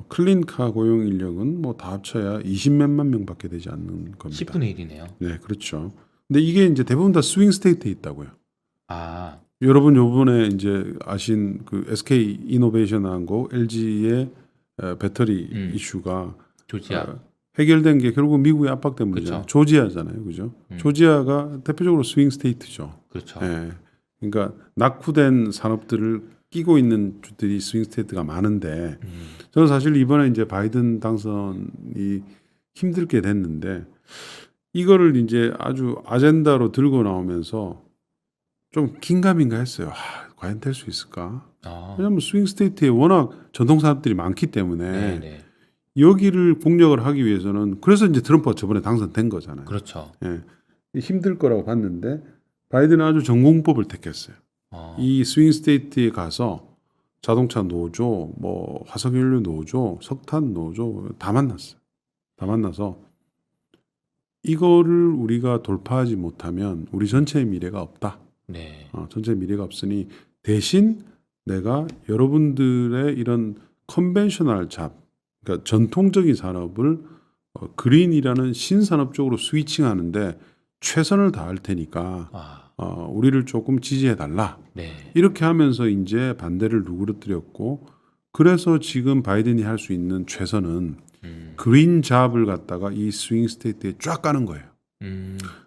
클린카 고용 인력은 뭐 다 합쳐야 20몇만 명밖에 되지 않는 겁니다. 10분의 1이네요. 네, 그렇죠. 근데 이게 이제 대부분 다 스윙 스테이트에 있다고요. 여러분 요번에 이제 아신 그 SK 이노베이션하고 LG의 배터리 이슈가 조지아 해결된 게 결국 미국의 압박 때문이잖아요. 그렇죠. 조지아잖아요, 그죠? 조지아가 대표적으로 스윙 스테이트죠. 그렇죠. 예. 그러니까 낙후된 산업들을 끼고 있는 주들이 스윙 스테이트가 많은데 저는 사실 이번에 이제 바이든 당선이 힘들게 됐는데 이거를 이제 아주 아젠다로 들고 나오면서 좀 긴가민가 했어요. 과연 될 수 있을까? 왜냐하면 스윙 스테이트에 워낙 전통 산업들이 많기 때문에 네네. 여기를 공략을 하기 위해서는 그래서 이제 트럼프가 저번에 당선된 거잖아요. 그렇죠. 예. 힘들 거라고 봤는데 바이든은 아주 전공법을 택했어요. 이 스윙 스테이트에 가서 자동차 노조, 뭐 화석연료 노조, 석탄 노조 다 만났어요. 다 만나서 이거를 우리가 돌파하지 못하면 우리 전체의 미래가 없다. 네. 전체의 미래가 없으니 대신 내가 여러분들의 이런 컨벤셔널 잡, 그러니까 전통적인 산업을 그린이라는 신산업 쪽으로 스위칭하는데 최선을 다할 테니까 우리를 조금 지지해 달라. 네. 이렇게 하면서 이제 반대를 누그러뜨렸고 그래서 지금 바이든이 할 수 있는 최선은 그린 잡을 갖다가 이 스윙 스테이트에 쫙 까는 거예요.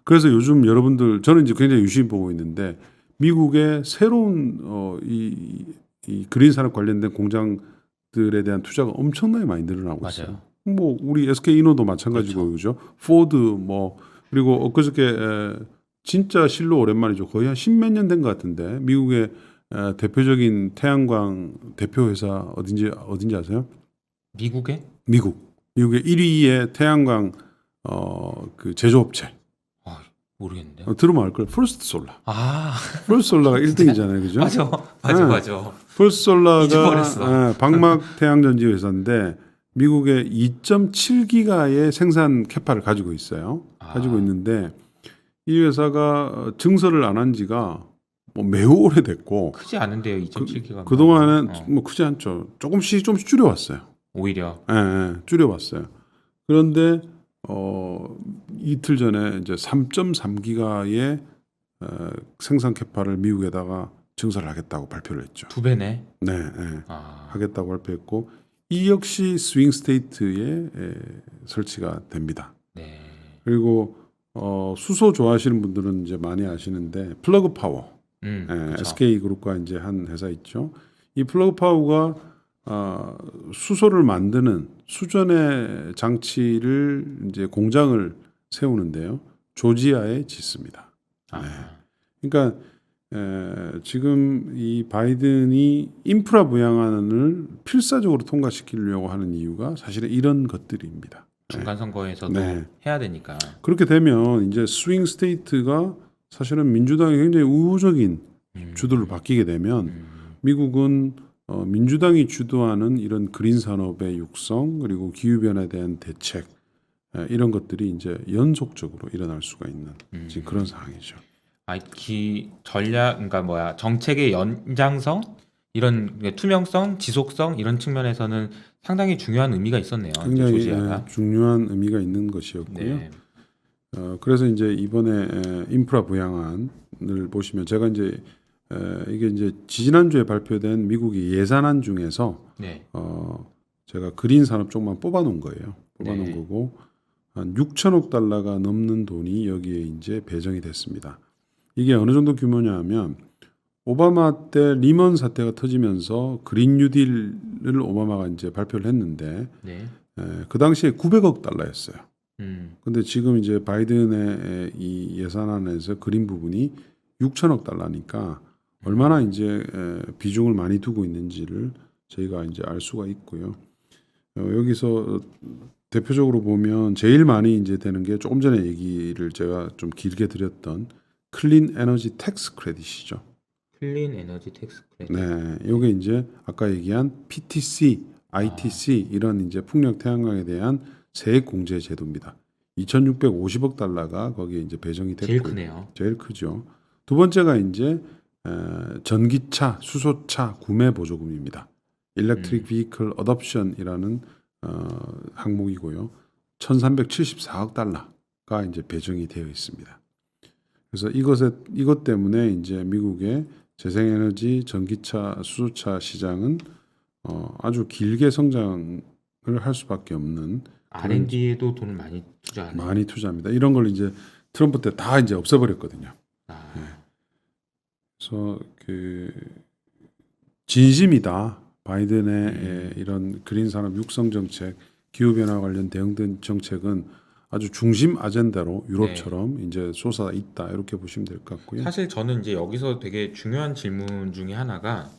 그래서 요즘 여러분들 저는 이제 굉장히 유심히 보고 있는데 미국의 새로운 이 그린 산업 관련된 공장들에 대한 투자가 엄청나게 많이 늘어나고 있어요. 맞아요. 뭐 우리 SK 이노도 마찬가지고 그렇죠. 포드 뭐 그리고 엊그저께 진짜 실로 오랜만이죠. 거의 한 십몇 년 된 것 같은데 미국의 대표적인 태양광 대표 회사 어딘지 아세요? 미국의? 미국의 1위의 태양광 그 제조업체. 모르겠는데. 들으면 알 거예요. 퍼스트 솔라. 퍼스트 솔라가 1등이잖아요, 그죠? 맞아. 퍼스트 솔라가 잊어버렸어. 방막 태양전지 회사인데 미국의 2.7기가의 생산 캐파를 가지고 있어요. 가지고 있는데 이 회사가 증설을 안 한 지가 뭐 매우 오래됐고 크지 않은데요, 2.7기가. 그 동안은 뭐 크지 않죠. 조금씩 줄여왔어요. 오히려. 줄여왔어요. 그런데 이틀 전에 이제 3.3기가의 생산 캐파를 미국에다가 증설을 하겠다고 발표를 했죠. 2배네. 네, 하겠다고 발표했고 이 역시 스윙 스테이트에 설치가 됩니다. 네. 그리고 수소 좋아하시는 분들은 이제 많이 아시는데 플러그 파워, SK 그룹과 이제 한 회사 있죠. 이 플러그 파워가 수소를 만드는 수전의 장치를 이제 공장을 세우는데요. 조지아에 짓습니다. 그러니까 지금 이 바이든이 인프라 부양안을 필사적으로 통과시키려고 하는 이유가 사실은 이런 것들입니다. 중간 선거에서도 해야 되니까. 그렇게 되면 이제 스윙 스테이트가 사실은 민주당이 굉장히 우호적인 주도를 바뀌게 되면 미국은 민주당이 주도하는 이런 그린 산업의 육성 그리고 기후 변화에 대한 대책 이런 것들이 이제 연속적으로 일어날 수가 있는 지금 그런 상황이죠. 전략 그러니까 정책의 연장성 이런 투명성, 지속성 이런 측면에서는 상당히 중요한 의미가 있었네요. 굉장히 조지아가. 중요한 의미가 있는 것이었고요. 네. 그래서 이제 이번에 인프라 부양안을 보시면 제가 이제 이게 이제 지난주에 발표된 미국의 예산안 중에서 제가 그린 산업 쪽만 뽑아놓은 거예요. 뽑아놓은 거고 한 6천억 달러가 넘는 돈이 여기에 이제 배정이 됐습니다. 이게 어느 정도 규모냐면 오바마 때 리먼 사태가 터지면서 그린 뉴딜을 오바마가 이제 발표를 했는데 그 당시에 900억 달러였어요. 근데 지금 이제 바이든의 이 예산안에서 그린 부분이 6천억 달러니까 얼마나 이제 비중을 많이 두고 있는지를 저희가 이제 알 수가 있고요. 여기서 대표적으로 보면 제일 많이 이제 되는 게 조금 전에 얘기를 제가 좀 길게 드렸던 클린 에너지 텍스 크레딧이죠. 클린 에너지 텍스 크레딧. 네, 이게 이제 아까 얘기한 PTC, ITC 이런 이제 풍력 태양광에 대한 세액 공제 제도입니다. 2,650억 달러가 거기에 이제 배정이 됐고 제일 크네요. 제일 크죠. 두 번째가 이제 전기차, 수소차 구매 보조금입니다. Electric Vehicle Adoption이라는 항목이고요. 1,374억 달러가 이제 배정이 되어 있습니다. 그래서 이것 때문에 이제 미국의 재생에너지, 전기차, 수소차 시장은 아주 길게 성장을 할 수밖에 없는 R&D에도 돈을 많이 투자하는. 많이 투자합니다. 이런 걸 이제 트럼프 때 다 이제 없애버렸거든요. 네. 그래서 그 진심이다. 바이든의 이런 그린 산업 육성 정책, 기후 변화 관련 대응된 정책은 아주 중심 아젠다로 유럽처럼 네. 이제 솟아 있다 이렇게 보시면 될 것 같고요. 사실 저는 이제 여기서 되게 중요한 질문 중에 하나가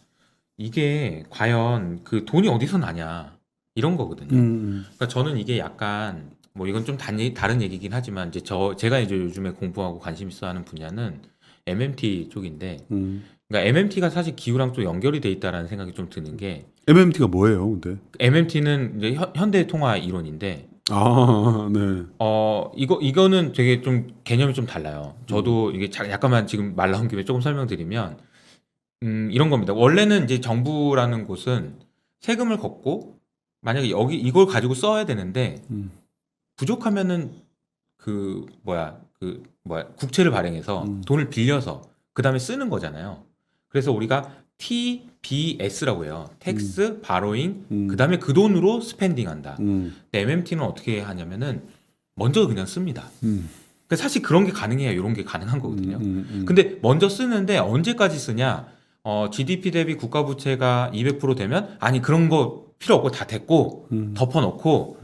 이게 과연 그 돈이 어디서 나냐 이런 거거든요. 그러니까 저는 이게 약간 뭐 이건 좀 다른 얘기긴 하지만 이제 제가 이제 요즘에 공부하고 관심 있어 하는 분야는 MMT 쪽인데 그러니까 MMT가 사실 기후랑 좀 연결이 돼 있다라는 생각이 좀 드는 게 MMT가 뭐예요, 근데? MMT는 이제 현대 통화 이론인데 아, 네. 이거는 되게 좀 개념이 좀 달라요. 저도 이게 약간만 지금 말 나온 김에 조금 설명드리면 이런 겁니다. 원래는 이제 정부라는 곳은 세금을 걷고 만약에 이걸 가지고 써야 되는데 부족하면은 국채를 발행해서 돈을 빌려서 그 다음에 쓰는 거잖아요. 그래서 우리가 TBS라고 해요. 텍스, 바로잉, 그 다음에 그 돈으로 스펜딩한다. 근데 MMT는 어떻게 하냐면은 먼저 그냥 씁니다. 그러니까 사실 그런 게 가능해요. 이런 게 가능한 거거든요. 근데 먼저 쓰는데 언제까지 쓰냐? GDP 대비 국가 부채가 200% 되면 아니 그런 거 필요 없고 다 됐고 덮어놓고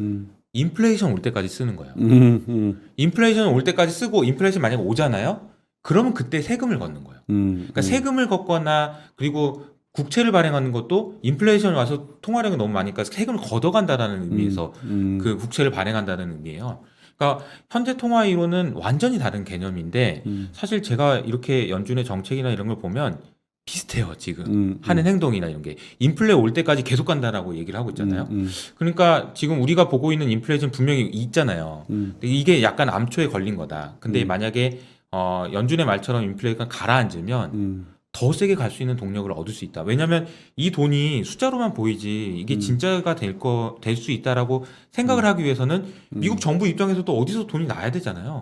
인플레이션 올 때까지 쓰는 거예요. 인플레이션 올 때까지 쓰고 인플레이션 만약에 오잖아요. 그러면 그때 세금을 걷는 거예요. 그러니까 세금을 걷거나 그리고 국채를 발행하는 것도 인플레이션 와서 통화량이 너무 많으니까 세금을 걷어간다라는 의미에서 그 국채를 발행한다는 의미예요. 그러니까 현재 통화 이론은 완전히 다른 개념인데 사실 제가 이렇게 연준의 정책이나 이런 걸 보면 비슷해요. 지금 하는 행동이나 이런 게 인플레 올 때까지 계속 간다라고 얘기를 하고 있잖아요. 그러니까 지금 우리가 보고 있는 인플레이션 분명히 있잖아요. 근데 이게 약간 암초에 걸린 거다. 근데 만약에 연준의 말처럼 인플레이가 가라앉으면 더 세게 갈 수 있는 동력을 얻을 수 있다. 왜냐하면 이 돈이 숫자로만 보이지 이게 진짜가 될 수 있다라고 생각을 하기 위해서는 미국 정부 입장에서도 어디서 돈이 나야 되잖아요.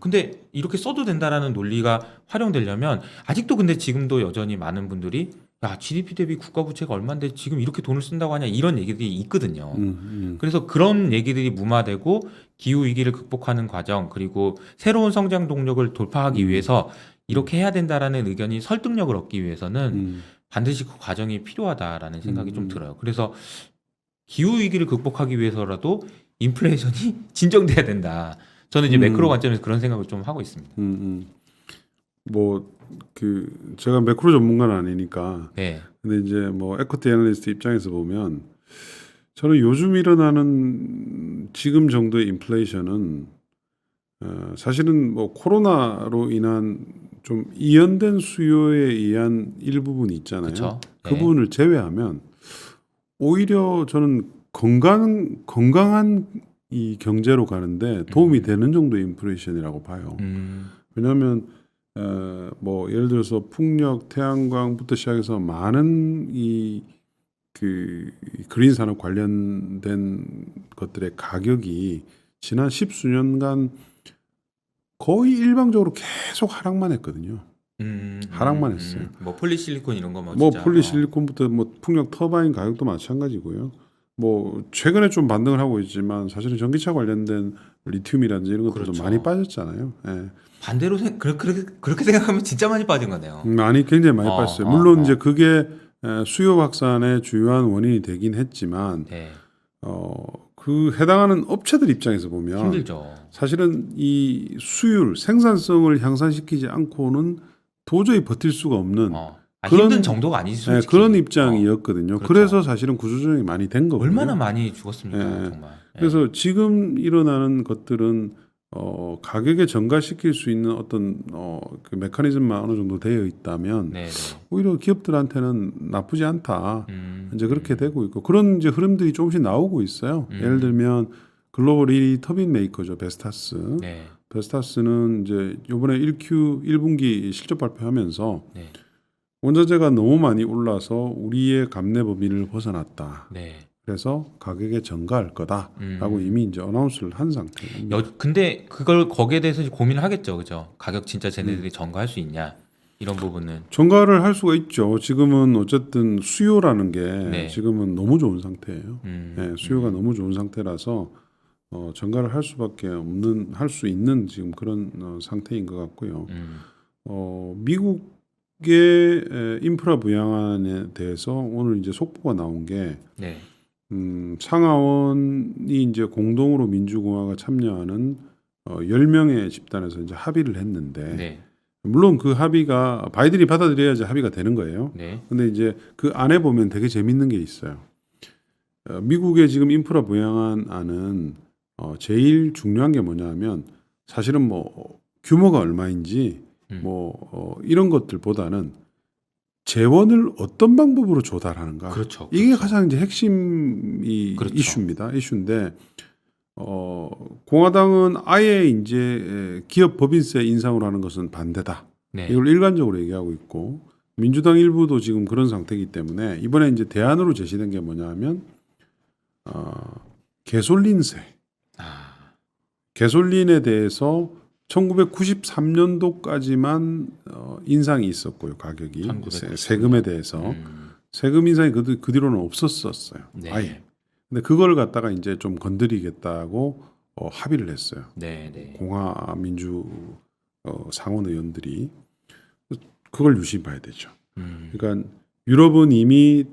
근데 이렇게 써도 된다라는 논리가 활용되려면 아직도 근데 지금도 여전히 많은 분들이 야 GDP 대비 국가 부채가 얼마인데 지금 이렇게 돈을 쓴다고 하냐 이런 얘기들이 있거든요. 그래서 그런 얘기들이 무마되고 기후 위기를 극복하는 과정 그리고 새로운 성장 동력을 돌파하기 위해서 이렇게 해야 된다라는 의견이 설득력을 얻기 위해서는 반드시 그 과정이 필요하다라는 생각이 좀 들어요. 그래서 기후 위기를 극복하기 위해서라도 인플레이션이 진정돼야 된다. 저는 이제 매크로 관점에서 그런 생각을 좀 하고 있습니다. 제가 매크로 전문가는 아니니까. 네. 근데 이제 뭐 에쿼티 애널리스트 입장에서 보면 저는 요즘 일어나는 지금 정도의 인플레이션은 사실은 뭐 코로나로 인한 좀 이연된 수요에 의한 일부분이 있잖아요. 그쵸? 그 부분을 제외하면 오히려 저는 건강한 이 경제로 가는데 도움이 되는 정도의 인플레이션이라고 봐요. 왜냐하면 뭐 예를 들어서 풍력, 태양광부터 시작해서 많은 그 그린 산업 관련된 것들의 가격이 지난 십수년간 거의 일방적으로 계속 하락만 했거든요. 하락만 했어요. 뭐 폴리실리콘 이런 거 뭐 폴리실리콘부터 뭐 풍력 터바인 가격도 마찬가지고요. 뭐 최근에 좀 반등을 하고 있지만 사실은 전기차 관련된 리튬이라든지 이런 것들도 그렇죠. 많이 빠졌잖아요. 예. 반대로 그렇게 생각하면 진짜 많이 빠진 거네요. 굉장히 많이 빠졌어요. 물론 이제 그게 수요 확산의 주요한 원인이 되긴 했지만 네. 그 해당하는 업체들 입장에서 보면 힘들죠. 사실은 이 수율 생산성을 향상시키지 않고는 도저히 버틸 수가 없는 힘든 정도가 아니지 솔직히. 그런 입장이었거든요. 그렇죠. 그래서 사실은 구조조정이 많이 된 거고요. 얼마나 많이 죽었습니까, 정말. 그래서 지금 일어나는 것들은 가격에 전가시킬 수 있는 어떤 그 메커니즘만 어느 정도 되어 있다면 오히려 기업들한테는 나쁘지 않다. 이제 그렇게 되고 있고 그런 이제 흐름들이 조금씩 나오고 있어요. 예를 들면 글로벌 1위 터빈 메이커죠, 베스타스. 베스타스는 이제 이번에 1분기 실적 발표하면서 원자재가 너무 많이 올라서 우리의 감내 범위를 벗어났다. 그래서 가격에 전가할 거다라고 이미 이제 어나운스를 한 상태입니다. 근데 그걸 거기에 대해서 이제 고민을 하겠죠, 그죠? 가격 진짜 쟤네들이 전가할 수 있냐? 이런 부분은 전가를 할 수가 있죠. 지금은 어쨌든 수요라는 게 네. 지금은 너무 좋은 상태예요. 네, 수요가 너무 좋은 상태라서 전가를 할 수밖에 없는 할 수 있는 지금 그런 상태인 것 같고요. 미국의 인프라 부양안에 대해서 오늘 이제 속보가 나온 게 네. 상하원이 이제 공동으로 민주공화가 참여하는 10명의 집단에서 이제 합의를 했는데 네. 물론 그 합의가 바이든이 받아들여야지 합의가 되는 거예요. 네. 근데 이제 그 안에 보면 되게 재밌는 게 있어요. 미국의 지금 인프라 부양안은 제일 중요한 게 뭐냐면 사실은 뭐 규모가 얼마인지 이런 것들보다는 재원을 어떤 방법으로 조달하는가. 그렇죠. 이게 가장 이제 핵심 그렇죠. 이슈입니다. 이슈인데 공화당은 아예 이제 기업 법인세 인상으로 하는 것은 반대다. 네. 이걸 일관적으로 얘기하고 있고 민주당 일부도 지금 그런 상태이기 때문에 이번에 이제 대안으로 제시된 게 뭐냐면 개솔린세. 개솔린에 대해서 1993년도까지만 인상이 있었고요. 가격이 세금에 대해서 세금 인상이 그 뒤로는 없었었어요. 네. 아예. 근데 그걸 갖다가 이제 좀 건드리겠다고 합의를 했어요. 네, 네. 공화 민주 상원 의원들이 그걸 유심히 봐야 되죠. 그러니까 유럽은 이미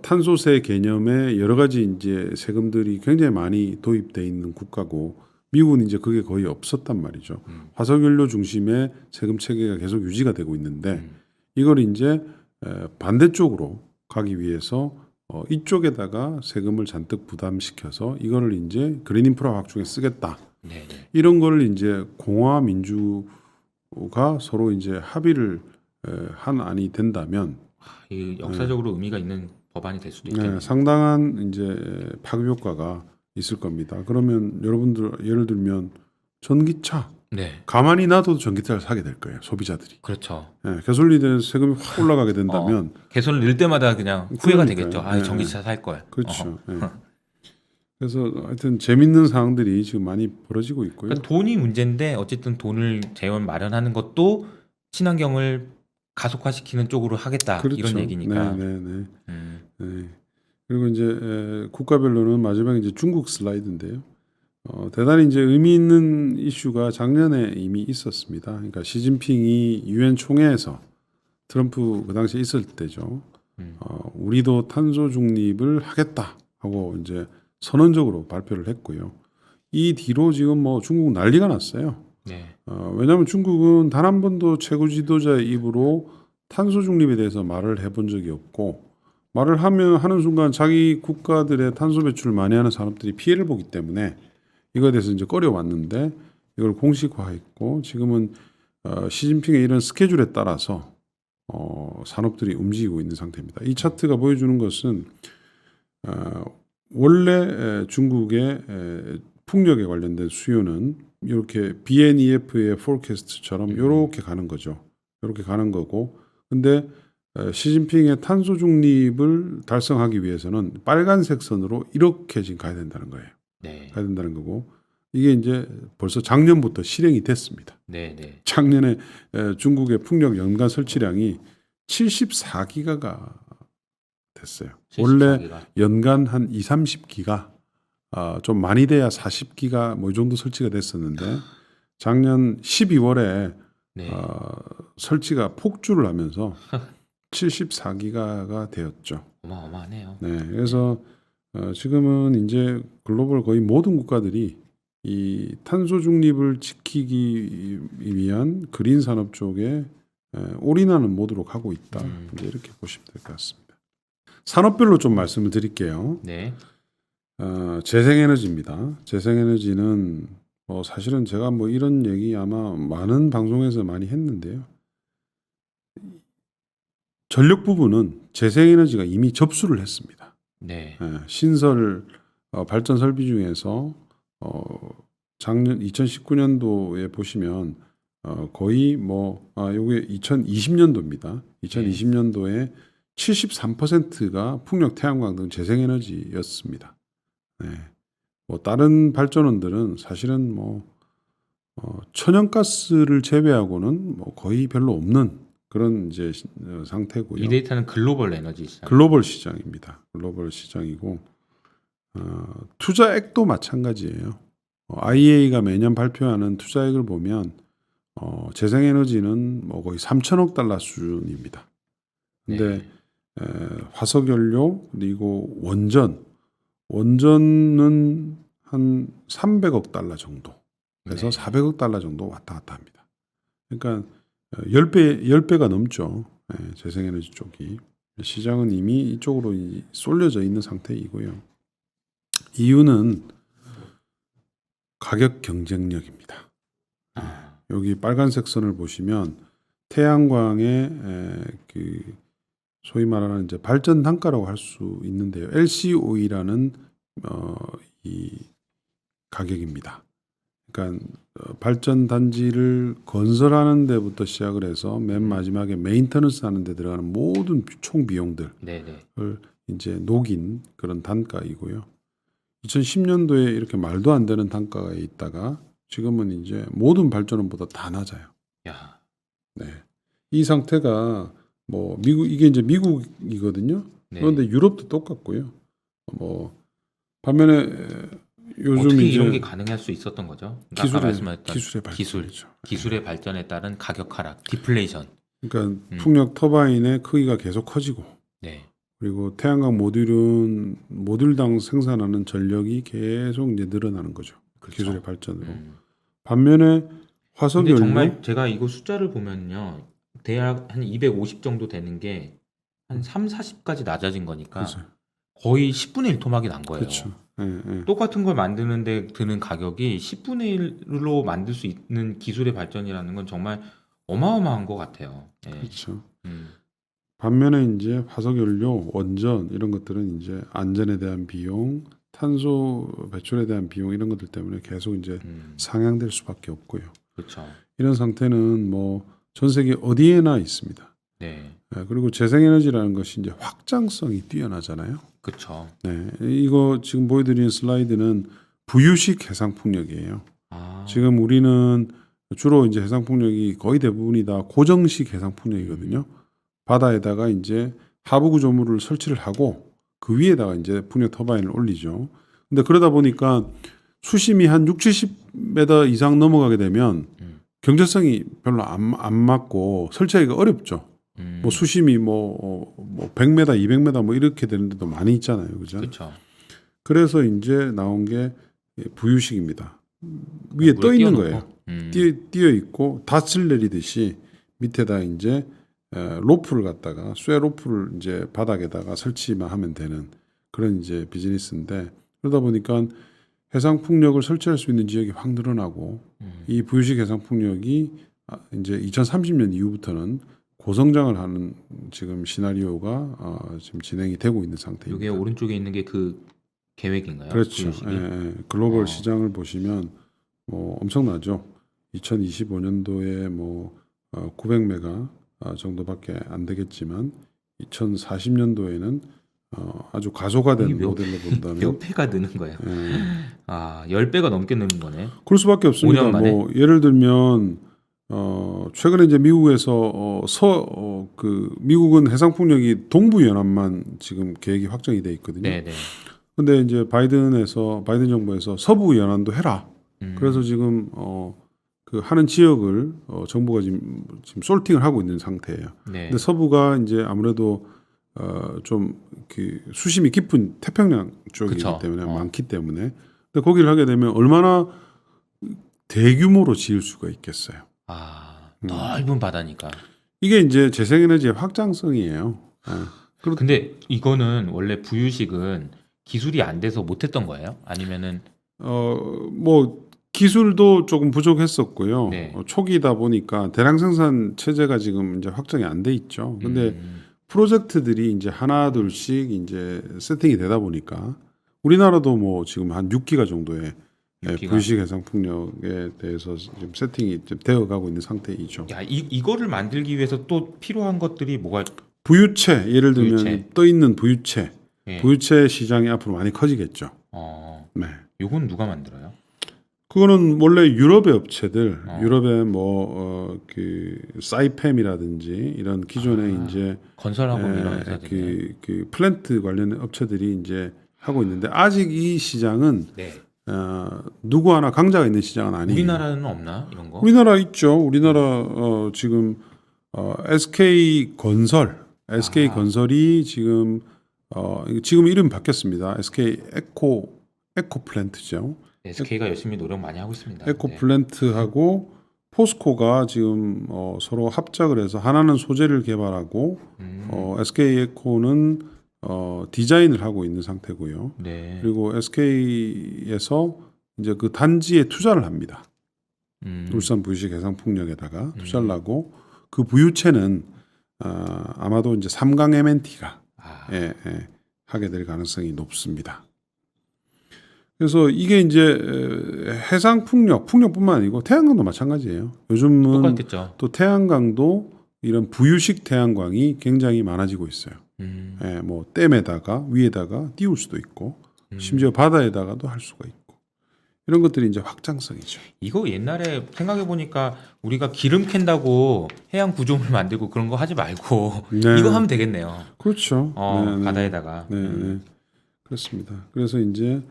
탄소세 개념에 여러 가지 이제 세금들이 굉장히 많이 도입돼 있는 국가고 미국은 이제 그게 거의 없었단 말이죠. 화석연료 중심의 세금 체계가 계속 유지가 되고 있는데 이걸 이제 반대쪽으로 가기 위해서 이쪽에다가 세금을 잔뜩 부담시켜서 이거를 이제 그린 인프라 확충에 쓰겠다. 네네. 이런 걸 이제 공화 민주가 서로 이제 합의를 한 안이 된다면 이 역사적으로 의미가 있는 법안이 될 수도 있겠네요. 상당한 이제 파급 효과가 있을 겁니다. 그러면 여러분들 예를 들면 전기차 네. 가만히 놔둬도 전기차를 사게 될 거예요. 소비자들이. 그렇죠. 가솔린에 세금이 확 올라가게 된다면 개선을 넣을 때마다 그냥 후회가 그러니까요. 되겠죠. 전기차 살 걸. 그렇죠. 그래서 하여튼 재밌는 상황들이 지금 많이 벌어지고 있고요. 그러니까 돈이 문제인데 어쨌든 돈을 재원 마련하는 것도 친환경을 가속화시키는 쪽으로 하겠다. 그렇죠. 이런 얘기니까. 네. 그리고 이제 국가별로는 마지막에 이제 중국 슬라이드인데요. 대단히 이제 의미 있는 이슈가 작년에 이미 있었습니다. 그러니까 시진핑이 유엔 총회에서 트럼프 그 당시에 있을 때죠. 우리도 탄소 중립을 하겠다 하고 이제 선언적으로 발표를 했고요. 이 뒤로 지금 뭐 중국 난리가 났어요. 네. 왜냐하면 중국은 단 한 번도 최고 지도자의 입으로 탄소 중립에 대해서 말을 해본 적이 없고 말을 하는 순간 자기 국가들의 탄소 배출을 많이 하는 산업들이 피해를 보기 때문에 이거에 대해서 이제 꺼려왔는데 이걸 공식화했고 지금은 시진핑의 이런 스케줄에 따라서 산업들이 움직이고 있는 상태입니다. 이 차트가 보여주는 것은 원래 중국의 풍력에 관련된 수요는 이렇게 BNEF의 포캐스트처럼 이렇게 가는 거죠. 이렇게 가는 거고 근데 시진핑의 탄소 중립을 달성하기 위해서는 빨간색 선으로 이렇게 지금 가야 된다는 거예요. 네. 가야 된다는 거고 이게 이제 벌써 작년부터 실행이 됐습니다. 네. 작년에 중국의 풍력 연간 설치량이 74기가가 됐어요. 74기가. 원래 연간 한 2, 30기가 좀 많이 돼야 40기가 뭐 이 정도 설치가 됐었는데 작년 12월에 네. 설치가 폭주를 하면서 74기가가 되었죠. 어마어마하네요. 네, 그래서 지금은 이제 글로벌 거의 모든 국가들이 이 탄소 중립을 지키기 위한 그린 산업 쪽에 올인하는 모드로 가고 있다. 이제 이렇게 보시면 될 것 같습니다. 산업별로 좀 말씀을 드릴게요. 네. 재생에너지입니다. 재생에너지는 사실은 제가 뭐 이런 얘기 아마 많은 방송에서 많이 했는데요. 전력 부분은 재생에너지가 이미 접수를 했습니다. 네. 신설 발전 설비 중에서 작년 2019년도에 보시면 거의 요게 2020년도입니다. 2020년도에 73%가 풍력, 태양광 등 재생에너지였습니다. 네. 다른 발전원들은 사실은 천연가스를 제외하고는 거의 별로 없는 그런 이제 상태고요. 이 데이터는 글로벌 에너지 시장. 글로벌 시장입니다. 글로벌 시장이고 투자액도 마찬가지예요. IEA가 매년 발표하는 투자액을 보면 재생에너지는 뭐 거의 3천억 달러 수준입니다. 근데 화석연료 그리고 원전은 한 300억 달러 정도 그래서 400억 달러 정도 왔다 갔다 합니다. 그러니까 10배가 넘죠. 재생에너지 쪽이. 시장은 이미 이쪽으로 쏠려져 있는 상태이고요. 이유는 가격 경쟁력입니다. 여기 빨간색 선을 보시면 태양광의 그 소위 말하는 이제 발전 단가라고 할 수 있는데요. LCOE라는 이 가격입니다. 그러니까 발전 단지를 건설하는 데부터 시작을 해서 맨 마지막에 메인터넌스 하는 데 들어가는 모든 총 비용들을 이제 녹인 그런 단가이고요. 2010년도에 이렇게 말도 안 되는 단가가 있다가 지금은 이제 모든 발전원보다 다 낮아요. 야. 네. 이 상태가 뭐 이게 이제 미국이거든요. 그런데 유럽도 똑같고요. 뭐 반면에 요즘 어떻게 이제 이런 게 가능할 수 있었던 거죠? 아까 말씀하셨던 기술의 발전. 발전에 따른 가격 하락, 디플레이션. 그러니까 풍력 터바인의 크기가 계속 커지고, 그리고 태양광 모듈은 모듈당 생산하는 전력이 계속 이제 늘어나는 거죠. 그렇죠. 기술의 발전으로. 반면에 화석연료 정말 제가 이거 숫자를 보면요, 대략 한 250 정도 되는 게 한 3, 40까지 낮아진 거니까 그렇죠. 거의 10분의 1 토막이 난 거예요. 그렇죠. 똑같은 걸 만드는데 드는 가격이 10분의 1로 만들 수 있는 기술의 발전이라는 건 정말 어마어마한 것 같아요. 그렇죠. 반면에 이제 화석연료, 원전 이런 것들은 이제 안전에 대한 비용, 탄소 배출에 대한 비용 이런 것들 때문에 계속 이제 상향될 수밖에 없고요. 그렇죠. 이런 상태는 뭐 전 세계 어디에나 있습니다. 그리고 재생에너지라는 것이 이제 확장성이 뛰어나잖아요. 그렇죠. 이거 지금 보여드리는 슬라이드는 부유식 해상풍력이에요. 지금 우리는 주로 이제 해상풍력이 거의 대부분이 다 고정식 해상풍력이거든요. 바다에다가 이제 하부 구조물을 설치를 하고 그 위에다가 이제 풍력 터바인을 올리죠. 근데 그러다 보니까 수심이 한 6, 70m 이상 넘어가게 되면 경제성이 별로 안 맞고 설치하기가 어렵죠. 뭐 수심이 뭐 100m, 200m 뭐 이렇게 되는 데도 많이 있잖아요. 그죠? 그렇죠. 그래서 이제 나온 게 부유식입니다. 위에 떠 있는 거예요. 띄어 있고 닷을 내리듯이 밑에다 이제 로프를 갖다가 쇠 로프를 이제 바닥에다가 설치만 하면 되는 그런 이제 비즈니스인데, 그러다 보니까 해상 풍력을 설치할 수 있는 지역이 확 늘어나고 이 부유식 해상 풍력이 이제 2030년 이후부터는 고성장을 하는 지금 시나리오가 지금 진행이 되고 있는 상태입니다. 이게 오른쪽에 있는 게 그 계획인가요? 그렇죠. 글로벌 시장을 보시면 뭐 엄청나죠. 2025년도에 뭐 900메가 정도밖에 안 되겠지만 2040년도에는 아주 가속화된 모델로 본다면 몇 배가 느는 거예요. 10배가 넘게 느는 거네. 그럴 수밖에 없습니다. 5년 만에? 뭐 예를 들면 최근에 이제 미국에서 미국은 해상 풍력이 동부 연안만 지금 계획이 확정이 돼 있거든요. 근데 이제 바이든 정부에서 서부 연안도 해라. 그래서 지금 그 하는 지역을 정부가 지금 솔팅을 하고 있는 상태예요. 근데 서부가 이제 아무래도 좀 그 수심이 깊은 태평양 쪽이기 때문에 많기 때문에, 근데 거기를 하게 되면 얼마나 대규모로 지을 수가 있겠어요. 넓은 바다니까. 이게 이제 재생에너지의 확장성이에요. 근데 이거는 원래 부유식은 기술이 안 돼서 못했던 거예요? 아니면은 뭐 기술도 조금 부족했었고요. 초기다 보니까 대량 생산 체제가 지금 이제 확정이 안 돼 있죠. 근데 프로젝트들이 이제 하나 둘씩 이제 세팅이 되다 보니까 우리나라도 뭐 지금 한 6기가 정도의 부유식 해상 풍력에 대해서 지금 세팅이 되어 가고 있는 상태이죠. 야, 이거를 만들기 위해서 또 필요한 것들이 뭐가? 부유체, 예를 들면 떠 있는 부유체. 부유체 시장이 앞으로 많이 커지겠죠. 이건 누가 만들어요? 그거는 원래 유럽의 업체들, 유럽의 그 사이팸이라든지 이런 기존의 이제 건설하고 이런 회사들 그 플랜트 관련 업체들이 이제 하고 있는데 아직 이 시장은 네. 누구 하나 강자가 있는 시장은 아니에요. 우리나라는 없나 이런 거? 우리나라 있죠. 우리나라 지금 SK 건설이 지금 지금 이름 바뀌었습니다. SK 에코 플랜트죠. SK가 열심히 노력 많이 하고 있습니다. 에코 플랜트하고 포스코가 지금 서로 합작을 해서 하나는 소재를 개발하고 SK 에코는 디자인을 하고 있는 상태고요. 네. 그리고 SK에서 이제 그 단지에 투자를 합니다. 울산 부유시 해상풍력에다가 투자를 하고 그 부유체는 아마도 이제 삼강 M&T가 하게 될 가능성이 높습니다. 그래서 이게 이제 풍력뿐만 아니고 태양광도 마찬가지예요. 요즘은 똑같겠죠. 또 태양광도 이런 부유식 태양광이 굉장히 많아지고 있어요. 뭐 댐에다가 위에다가 띄울 수도 있고 심지어 바다에다가도 할 수가 있고 이런 것들이 이제 확장성이죠. 이거 옛날에 생각해 보니까 우리가 기름 캔다고 해양 구조물 만들고 그런 거 하지 말고 네. 이거 하면 되겠네요. 그렇죠. 네, 바다에다가. 네. 그렇습니다. 그래서 이제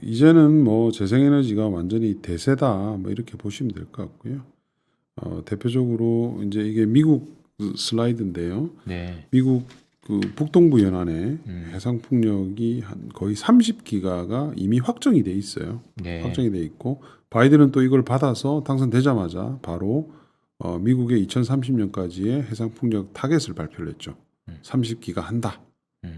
이제는 뭐 재생에너지가 완전히 대세다 뭐 이렇게 보시면 될 것 같고요. 대표적으로 이제 이게 미국 슬라이드인데요. 네. 미국 그 북동부 연안에 해상 풍력이 한 거의 30기가가 이미 확정이 돼 있어요. 네. 확정이 돼 있고 바이든은 또 이걸 받아서 당선되자마자 바로 미국의 2030년까지의 해상 풍력 타겟을 발표를 했죠. 30기가 한다. 네.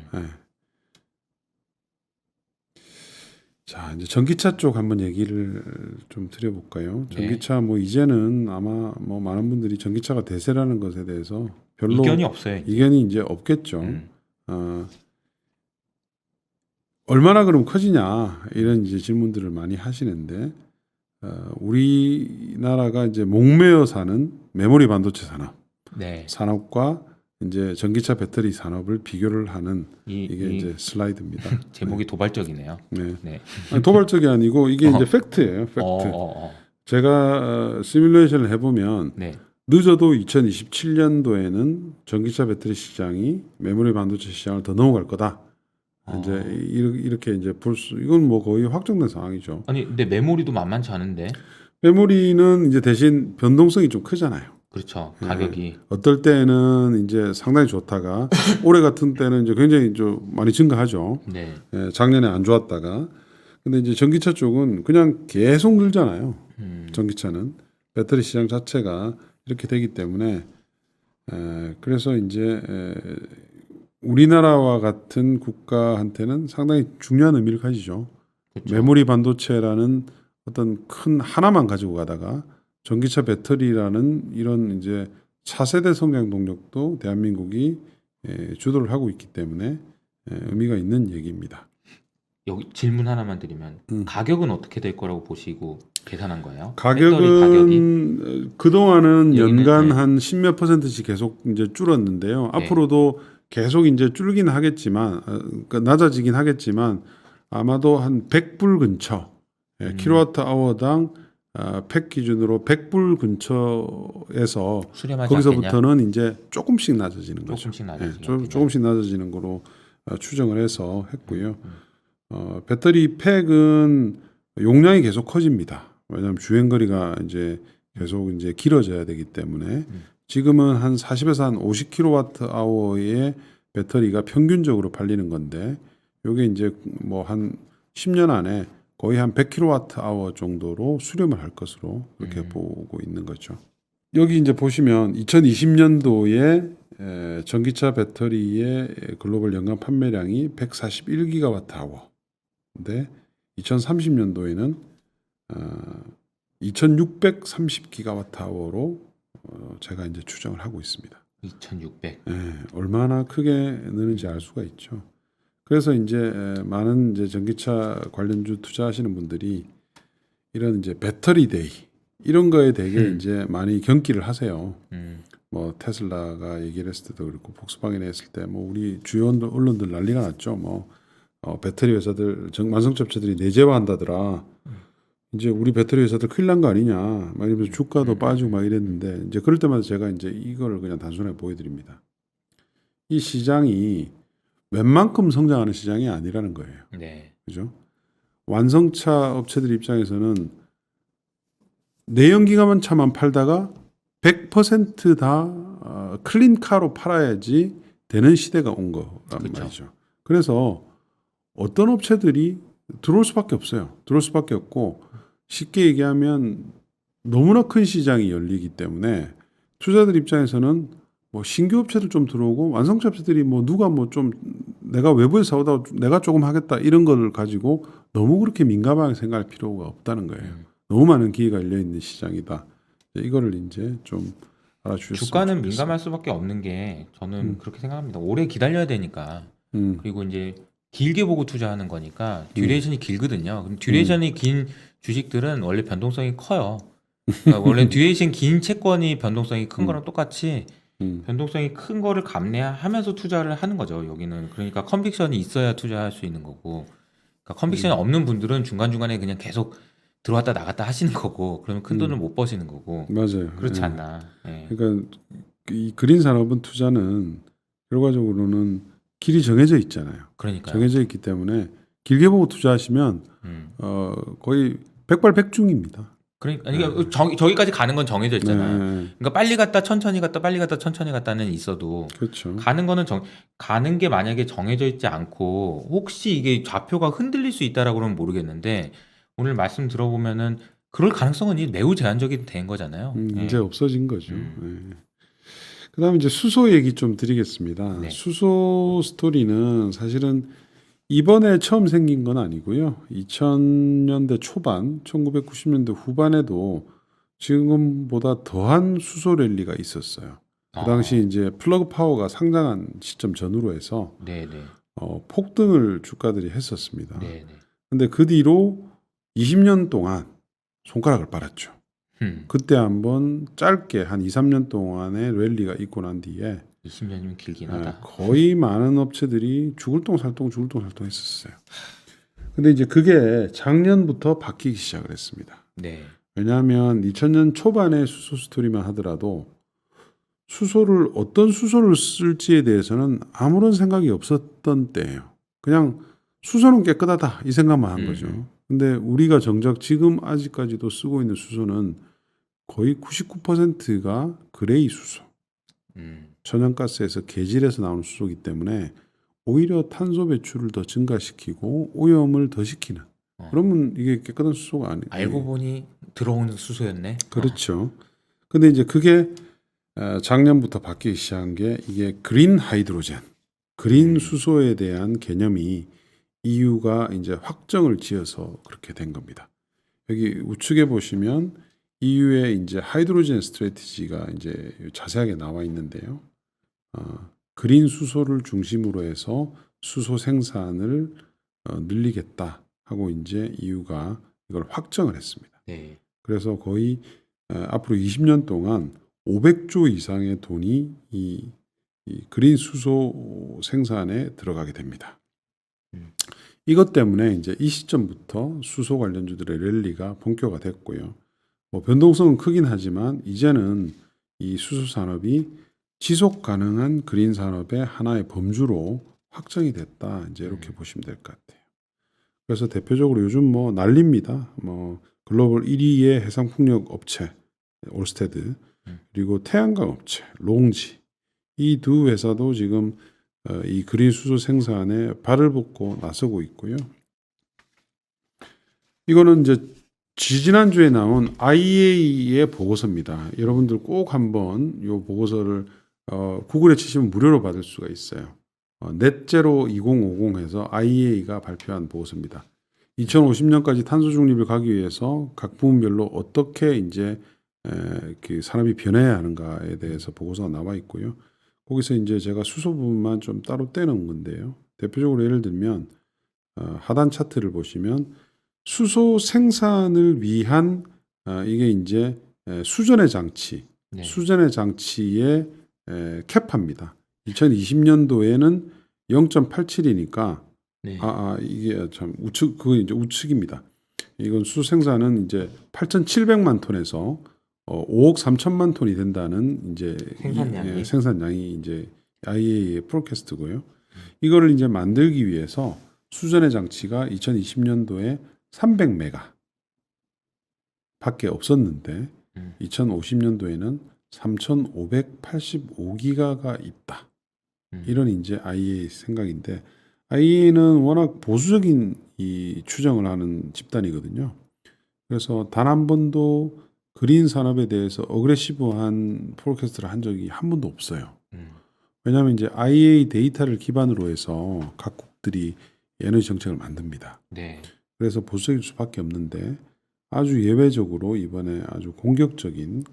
자, 이제 전기차 쪽 한번 얘기를 좀 드려볼까요? 전기차 뭐 이제는 아마 뭐 많은 분들이 전기차가 대세라는 것에 대해서 별로 이견이 없어요. 이견이 이제 없겠죠. 얼마나 그럼 커지냐 이런 이제 질문들을 많이 하시는데 우리나라가 이제 목매어 사는 메모리 반도체 산업, 산업과 이제 전기차 배터리 산업을 비교를 하는 이게 이제 슬라이드입니다. 제목이 도발적이네요. 네. 아니, 도발적이 아니고 이게 이제 팩트예요. 팩트. 제가 시뮬레이션을 해보면 늦어도 2027년도에는 전기차 배터리 시장이 메모리 반도체 시장을 더 넘어갈 거다. 이제 이렇게 이제 이건 뭐 거의 확정된 상황이죠. 아니 근데 메모리도 만만치 않은데. 메모리는 이제 대신 변동성이 좀 크잖아요. 그렇죠. 가격이 어떨 때는 이제 상당히 좋다가 올해 같은 때는 이제 굉장히 좀 많이 증가하죠. 작년에 안 좋았다가 근데 이제 전기차 쪽은 그냥 계속 늘잖아요. 전기차는 배터리 시장 자체가 이렇게 되기 때문에 그래서 이제 우리나라와 같은 국가한테는 상당히 중요한 의미를 가지죠. 그렇죠. 메모리 반도체라는 어떤 큰 하나만 가지고 가다가 전기차 배터리라는 이런 이제 차세대 성장 동력도 대한민국이 주도를 하고 있기 때문에 의미가 있는 얘기입니다. 여기 질문 하나만 드리면 가격은 어떻게 될 거라고 보시고 계산한 거예요? 가격은 그동안은 연간 한 10몇 %씩 계속 이제 줄었는데요. 앞으로도 계속 이제 줄긴 하겠지만 그러니까 낮아지긴 하겠지만 아마도 한 100불 근처 킬로와트 아워당 팩 기준으로 100불 근처에서 거기서부터는 않겠냐? 이제 조금씩 낮아지는 거죠. 조금씩 낮아지는 거로 추정을 해서 했고요. 배터리 팩은 용량이 계속 커집니다. 왜냐하면 주행 거리가 이제 계속 이제 길어져야 되기 때문에 지금은 한 40에서 한 50kWh의 배터리가 평균적으로 팔리는 건데 이게 이제 뭐 한 10년 안에 거의 한 100kWh 정도로 수렴을 할 것으로 그렇게 보고 있는 거죠. 여기 이제 보시면 2020년도에 전기차 배터리의 글로벌 연간 판매량이 141GWh인데 2030년도에는 2630GWh로 제가 이제 추정을 하고 있습니다. 2600. 얼마나 크게 느는지 알 수가 있죠. 그래서 이제 많은 이제 전기차 관련주 투자하시는 분들이 이런 이제 배터리 데이 이런 거에 되게 이제 많이 경기를 하세요. 뭐 테슬라가 얘기를 했을 때도 그렇고 폭스바겐이 했을 때 뭐 우리 주요 언론들 난리가 났죠. 뭐 배터리 회사들 완성차 업체들이 내재화한다더라. 이제 우리 배터리 회사들 큰일 난 거 아니냐. 막 이러면서 주가도 빠지고 막 이랬는데 이제 그럴 때마다 제가 이제 이거를 그냥 단순하게 보여드립니다. 이 시장이 웬만큼 성장하는 시장이 아니라는 거예요. 네. 그죠? 완성차 업체들 입장에서는 내연기관 차만 팔다가 100%다 클린카로 팔아야지 되는 시대가 온 거란 그렇죠. 말이죠. 그래서 어떤 업체들이 들어올 수밖에 없어요. 들어올 수밖에 없고 쉽게 얘기하면 너무나 큰 시장이 열리기 때문에 투자들 입장에서는 뭐 신규 업체들 좀 들어오고 완성차 업체들이 뭐 누가 뭐 좀 내가 외부에서 사오다 내가 조금 하겠다 이런 걸 가지고 너무 그렇게 민감하게 생각할 필요가 없다는 거예요. 너무 많은 기회가 열려 있는 시장이다. 이거를 이제 좀 알아주셨으면 주가는 좋겠어요. 민감할 수밖에 없는 게 저는 그렇게 생각합니다. 오래 기다려야 되니까. 그리고 이제 길게 보고 투자하는 거니까 듀레이션이 길거든요. 그럼 듀레이션이 긴 주식들은 원래 변동성이 커요. 그러니까 원래 듀레이션 긴 채권이 변동성이 큰 거랑 똑같이 변동성이 큰 거를 감내하면서 투자를 하는 거죠. 여기는 그러니까 컨빅션이 있어야 투자할 수 있는 거고, 그러니까 컨빅션이 없는 분들은 중간중간에 그냥 계속 들어왔다 나갔다 하시는 거고, 그러면 큰 돈을 못 버시는 거고. 맞아요. 그렇지 예. 않나. 예. 그러니까 이 그린 산업은 투자는 결과적으로는 길이 정해져 있잖아요. 그러니까요. 정해져 있기 때문에 길게 보고 투자하시면 거의 백발백중입니다. 그러니까 저기까지 가는 건 정해져 있잖아요. 네. 그러니까 빨리 갔다 천천히 갔다 빨리 갔다 천천히 갔다는 있어도 그렇죠. 가는 거는 가는 게 만약에 정해져 있지 않고 혹시 이게 좌표가 흔들릴 수 있다라고 그러면 모르겠는데 오늘 말씀 들어보면은 그럴 가능성은 매우 제한적이 된 거잖아요. 이제 없어진 거죠. 그다음에 이제 수소 얘기 좀 드리겠습니다. 네. 수소 스토리는 사실은 이번에 처음 생긴 건 아니고요. 2000년대 초반, 1990년대 후반에도 지금보다 더한 수소 랠리가 있었어요. 그 당시 이제 플러그 파워가 상장한 시점 전후로 해서 네네. 폭등을 주가들이 했었습니다. 네네. 근데 그 뒤로 20년 동안 손가락을 빨았죠. 그때 한번 짧게 한 2, 3년 동안의 랠리가 있고 난 뒤에 20년이면 길긴 하다. 거의 많은 업체들이 죽을 똥 살똥 했었어요. 근데 이제 그게 작년부터 바뀌기 시작을 했습니다. 네. 왜냐하면 2000년 초반의 수소 스토리만 하더라도 수소를 어떤 수소를 쓸지에 대해서는 아무런 생각이 없었던 때예요. 그냥 수소는 깨끗하다 이 생각만 한 거죠. 근데 우리가 정작 지금 아직까지도 쓰고 있는 수소는 거의 99%가 그레이 수소. 천연가스에서 계질에서 나오는 수소이기 때문에 오히려 탄소 배출을 더 증가시키고 오염을 더 시키는. 그러면 이게 깨끗한 수소가 아니에요. 알고 보니 들어오는 수소였네. 그렇죠. 근데 이제 그게 작년부터 바뀌기 시작한 게 이게 그린 하이드로젠, 그린 수소에 대한 개념이 EU가 이제 확정을 지어서 그렇게 된 겁니다. 여기 우측에 보시면 EU의 이제 하이드로젠 스트래티지가 이제 자세하게 나와 있는데요. 그린 수소를 중심으로 해서 수소 생산을 늘리겠다 하고 이제 EU가 이걸 확정을 했습니다. 네. 그래서 거의 앞으로 20년 동안 500조 이상의 돈이 이 그린 수소 생산에 들어가게 됩니다. 이것 때문에 이제 이 시점부터 수소 관련주들의 랠리가 본격화 됐고요. 뭐 변동성은 크긴 하지만 이제는 이 수소 산업이 지속 가능한 그린 산업의 하나의 범주로 확정이 됐다. 이제 이렇게 보시면 될 것 같아요. 그래서 대표적으로 요즘 뭐 난립니다. 뭐 글로벌 1위의 해상 풍력 업체 올스테드 그리고 태양광 업체 롱지 이 두 회사도 지금 이 그린 수소 생산에 발을 볶고 나서고 있고요. 이거는 이제 지지난주에 나온 IEA의 보고서입니다. 여러분들 꼭 한번 이 보고서를 구글에 치시면 무료로 받을 수가 있어요. 넷제로 2050에서 IEA가 발표한 보고서입니다. 2050년까지 탄소 중립을 가기 위해서 각 부문별로 어떻게 이제 그 산업이 변해야 하는가에 대해서 보고서가 나와 있고요. 거기서 이제 제가 수소 부분만 좀 따로 떼놓은 건데요. 대표적으로 예를 들면 하단 차트를 보시면 수소 생산을 위한 이게 이제 수전의 장치, 네. 수전의 장치의 캐파입니다. 2020년도에는 0.87이니까 네. 이게 참 우측 그거 이제 우측입니다. 이건 수소 생산은 이제 8,700만 톤에서 5억 3천만 톤이 된다는 이제 생산량이 생산량이 이제 IEA의 포캐스트고요. 이거를 이제 만들기 위해서 수전의 장치가 2020년도에 300메가 밖에 없었는데 2050년도에는 3,585기가가 있다. 이런 이제 IEA 생각인데 IEA는 워낙 보수적인 이 추정을 하는 집단이거든요. 그래서 단 한 번도 그린 산업에 대해서 어그레시브한 포캐스트를 한 적이 한 번도 없어요. 왜냐하면 이제 IEA 데이터를 기반으로 해서 각국들이 에너지 정책을 만듭니다. 네. 그래서 보수적일 수밖에 없는데 아주 예외적으로 이번에 아주 공격적인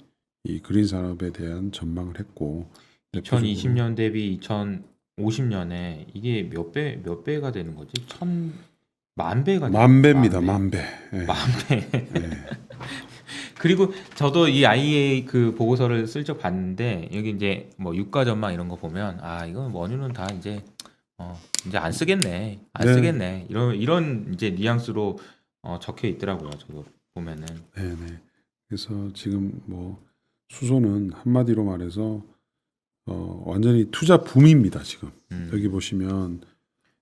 이 그린 산업에 대한 전망을 했고 2020년 대비 2050년에 이게 몇 배가 되는 거지? 만 배가 되는 만 배입니다. 만 배. 네. 만 배. 네. 그리고 저도 이 IEA 그 보고서를 슬쩍 봤는데 여기 이제 뭐 유가 전망 이런 거 보면 이건 원유는 다 이제 이제 안 쓰겠네. 안 네. 쓰겠네. 이런 이제 뉘앙스로 적혀 있더라고요. 저도 보면은. 네. 그래서 지금 뭐 수소는 한마디로 말해서 완전히 투자 붐입니다. 지금 여기 보시면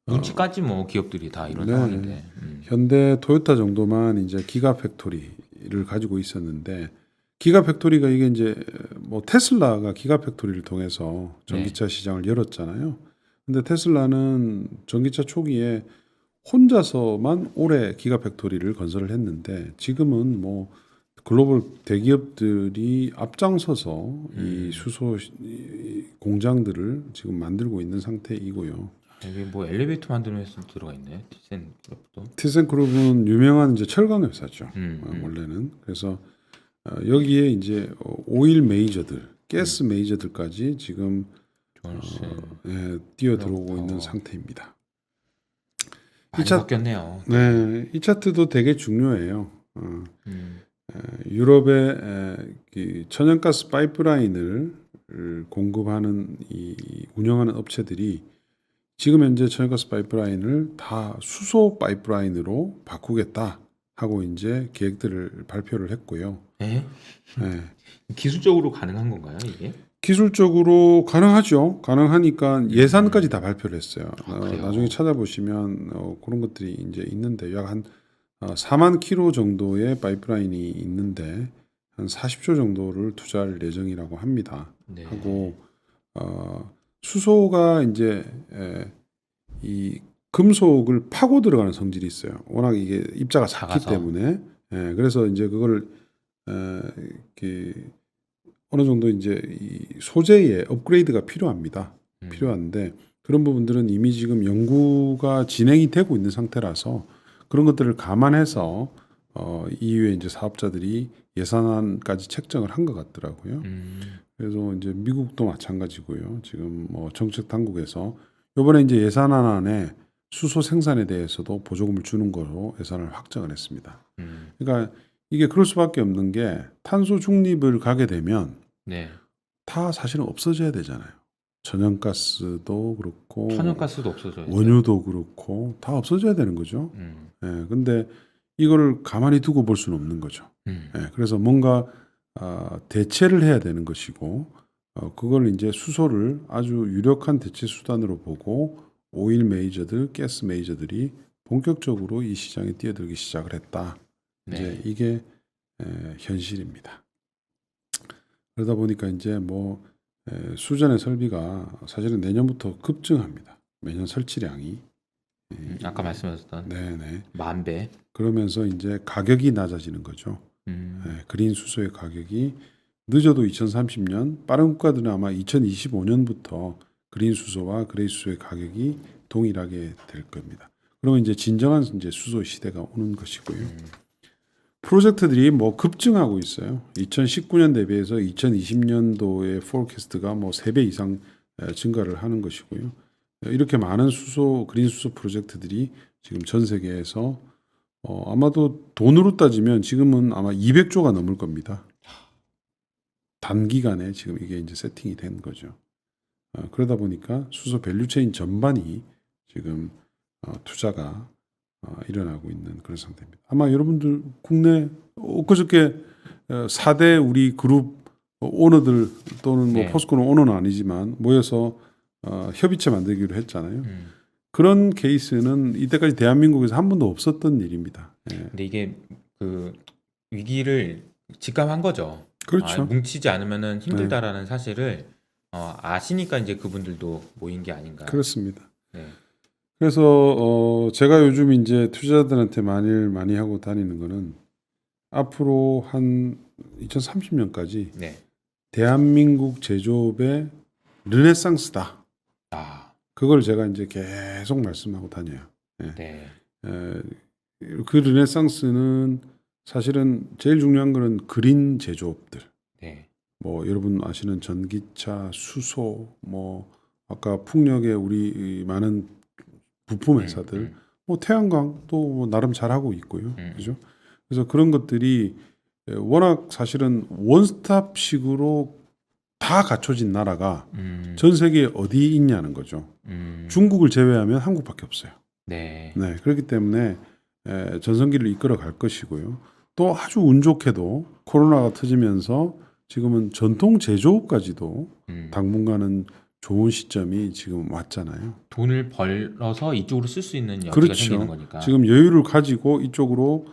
눈치까지 뭐 기업들이 다 이런 상황인데. 현대 토요타 정도만 이제 기가 팩토리를 가지고 있었는데 기가 팩토리가 이게 이제 뭐 테슬라가 기가 팩토리를 통해서 전기차 시장을 열었잖아요. 근데 테슬라는 전기차 초기에 혼자서만 올해 기가 팩토리를 건설을 했는데 지금은 뭐 글로벌 대기업들이 앞장서서 이 수소 공장들을 지금 만들고 있는 상태이고요. 여기 뭐 엘리베이터 만드는 회사 들어가 있네. 티센그룹도. 티센그룹은 유명한 이제 철강 회사죠. 원래는. 그래서 여기에 이제 오일 메이저들, 가스 메이저들까지 지금 뛰어 들어오고 있는 상태입니다. 많이 바뀌었네요. 네, 이 차트도 되게 중요해요. 유럽의 천연가스 파이프라인을 공급하는 운영하는 업체들이 지금 현재 천연가스 파이프라인을 다 수소 파이프라인으로 바꾸겠다 하고 이제 계획들을 발표를 했고요. 네? 기술적으로 가능한 건가요, 이게? 기술적으로 가능하죠. 가능하니까 예산까지 다 발표를 했어요. 나중에 찾아보시면 그런 것들이 이제 있는데 약 한 4만 킬로 정도의 파이프라인이 있는데 한 40조 정도를 투자할 예정이라고 합니다. 네. 하고 수소가 이제 이 금속을 파고 들어가는 성질이 있어요. 워낙 이게 입자가 작기 때문에 그래서 이제 그걸 어느 정도 이제 이 소재의 업그레이드가 필요합니다. 필요한데 그런 부분들은 이미 지금 연구가 진행이 되고 있는 상태라서 그런 것들을 감안해서 EU의 이제 사업자들이 예산안까지 책정을 한 것 같더라고요. 그래서 이제 미국도 마찬가지고요. 지금 뭐 정책 당국에서 이번에 이제 예산안 안에 수소 생산에 대해서도 보조금을 주는 거로 예산을 확정을 했습니다. 그러니까 이게 그럴 수밖에 없는 게 탄소 중립을 가게 되면 다 사실은 없어져야 되잖아요. 천연가스도 그렇고 천연가스도 없어져요. 원유도 그렇고 다 없어져야 되는 거죠. 근데 이거를 가만히 두고 볼 수는 없는 거죠. 그래서 뭔가 대체를 해야 되는 것이고 그걸 이제 수소를 아주 유력한 대체 수단으로 보고 오일 메이저들, 가스 메이저들이 본격적으로 이 시장에 뛰어들기 시작을 했다. 이제 이게 현실입니다. 그러다 보니까 이제 뭐 수전의 설비가 사실은 내년부터 급증합니다. 매년 설치량이 아까 말씀하셨던 만 배. 그러면서 이제 가격이 낮아지는 거죠. 그린 수소의 가격이 늦어도 2030년, 빠른 국가들은 아마 2025년부터 그린 수소와 그레이 수소의 가격이 동일하게 될 겁니다. 그러면 이제 진정한 이제 수소 시대가 오는 것이고요. 프로젝트들이 뭐 급증하고 있어요. 2019년 대비해서 2020년도의 포캐스트가 뭐 3배 이상 증가를 하는 것이고요. 이렇게 많은 그린 수소 프로젝트들이 지금 전 세계에서 아마도 돈으로 따지면 지금은 아마 200조가 넘을 겁니다. 단기간에 지금 이게 이제 세팅이 된 거죠. 그러다 보니까 수소 밸류체인 전반이 지금 투자가 일어나고 있는 그런 상태입니다. 아마 여러분들 국내 엊그저께 4대 우리 그룹 오너들 또는 뭐 네. 포스코는 오너는 아니지만 모여서 협의체 만들기로 했잖아요. 그런 케이스는 이때까지 대한민국에서 한 번도 없었던 일입니다. 예. 근데 이게 그 위기를 직감한 거죠. 그렇죠. 뭉치지 않으면은 힘들다라는 사실을 아시니까 이제 그분들도 모인 게 아닌가. 그렇습니다. 네. 그래서 제가 요즘 이제 투자자들한테 많이 하고 다니는 거는 앞으로 한 2030년까지 네. 대한민국 제조업의 르네상스다. 그걸 제가 이제 계속 말씀하고 다녀요. 예. 네. 그 르네상스는 사실은 제일 중요한 거는 그린 제조업들. 네. 뭐 여러분 아시는 전기차, 수소, 뭐 아까 풍력의 우리 많은 부품 회사들, 뭐 태양광도 뭐 나름 잘하고 있고요. 그죠? 그래서 그런 것들이 워낙 사실은 원스톱식으로 다 갖춰진 나라가 전 세계에 어디 있냐는 거죠. 중국을 제외하면 한국밖에 없어요. 네. 네, 그렇기 때문에 전성기를 이끌어 갈 것이고요. 또 아주 운 좋게도 코로나가 터지면서 지금은 전통 제조업까지도 당분간은 좋은 시점이 지금 왔잖아요. 돈을 벌어서 이쪽으로 쓸 수 있는 여지가 그렇죠. 생기는 거니까. 지금 여유를 가지고 이쪽으로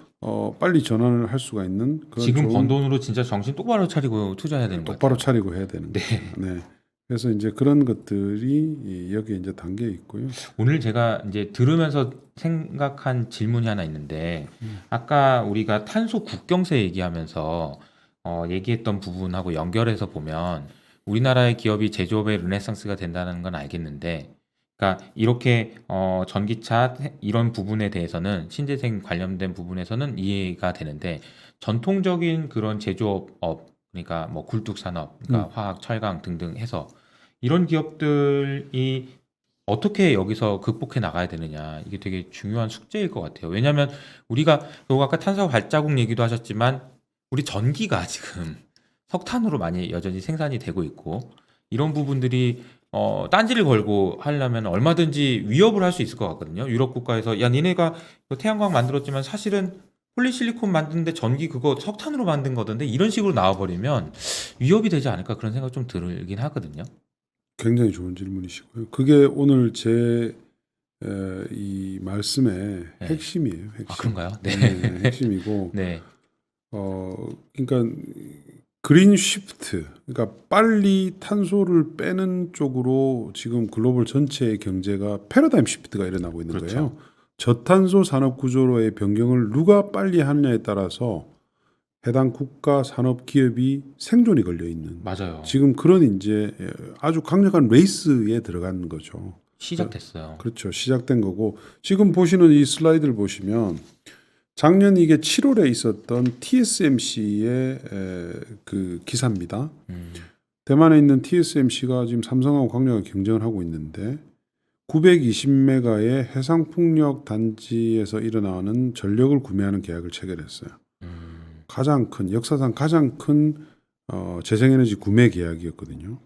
빨리 전환을 할 수가 있는 그런 지금 번 돈으로 진짜 정신 똑바로 차리고 투자해야 되는 거예요. 똑바로 차리고 해야 되는 거죠. 네. 그래서 이제 그런 것들이 여기에 이제 담겨 있고요. 오늘 제가 이제 들으면서 생각한 질문이 하나 있는데 아까 우리가 탄소 국경세 얘기하면서 얘기했던 부분하고 연결해서 보면 우리나라의 기업이 제조업의 르네상스가 된다는 건 알겠는데, 그러니까 이렇게 전기차 이런 부분에 대해서는 신재생 관련된 부분에서는 이해가 되는데 전통적인 그런 제조업 그러니까 뭐 굴뚝 산업, 그러니까 화학, 철강 등등 해서 이런 기업들이 어떻게 여기서 극복해 나가야 되느냐, 이게 되게 중요한 숙제일 것 같아요. 왜냐하면 우리가 아까 탄소 발자국 얘기도 하셨지만 우리 전기가 지금 석탄으로 많이 여전히 생산이 되고 있고 이런 부분들이 딴지를 걸고 하려면 얼마든지 위협을 할 수 있을 것 같거든요. 유럽 국가에서 야 니네가 태양광 만들었지만 사실은 폴리실리콘 만드는데 전기 그거 석탄으로 만든 거던데, 이런 식으로 나와버리면 위협이 되지 않을까 그런 생각 좀 들긴 하거든요. 굉장히 좋은 질문이시고요. 그게 오늘 제 이 말씀의 핵심이에요. 핵심. 그런가요? 네. 네, 핵심이고. 네. 그러니까 그린 쉬프트, 그러니까 빨리 탄소를 빼는 쪽으로 지금 글로벌 전체의 경제가 패러다임 쉬프트가 일어나고 있는 그렇죠. 거예요. 저탄소 산업 구조로의 변경을 누가 빨리 하느냐에 따라서 해당 국가 산업 기업이 생존이 걸려 있는. 맞아요. 지금 그런 이제 아주 강력한 레이스에 들어간 거죠. 시작됐어요. 그렇죠. 시작된 거고, 지금 보시는 이 슬라이드를 보시면 작년 이게 7월에 있었던 TSMC의 그 기사입니다. 대만에 있는 TSMC가 지금 삼성하고 강력하게 경쟁을 하고 있는데 920메가의 해상풍력 단지에서 일어나는 전력을 구매하는 계약을 체결했어요. 가장 큰, 역사상 가장 큰 재생에너지 구매 계약이었거든요.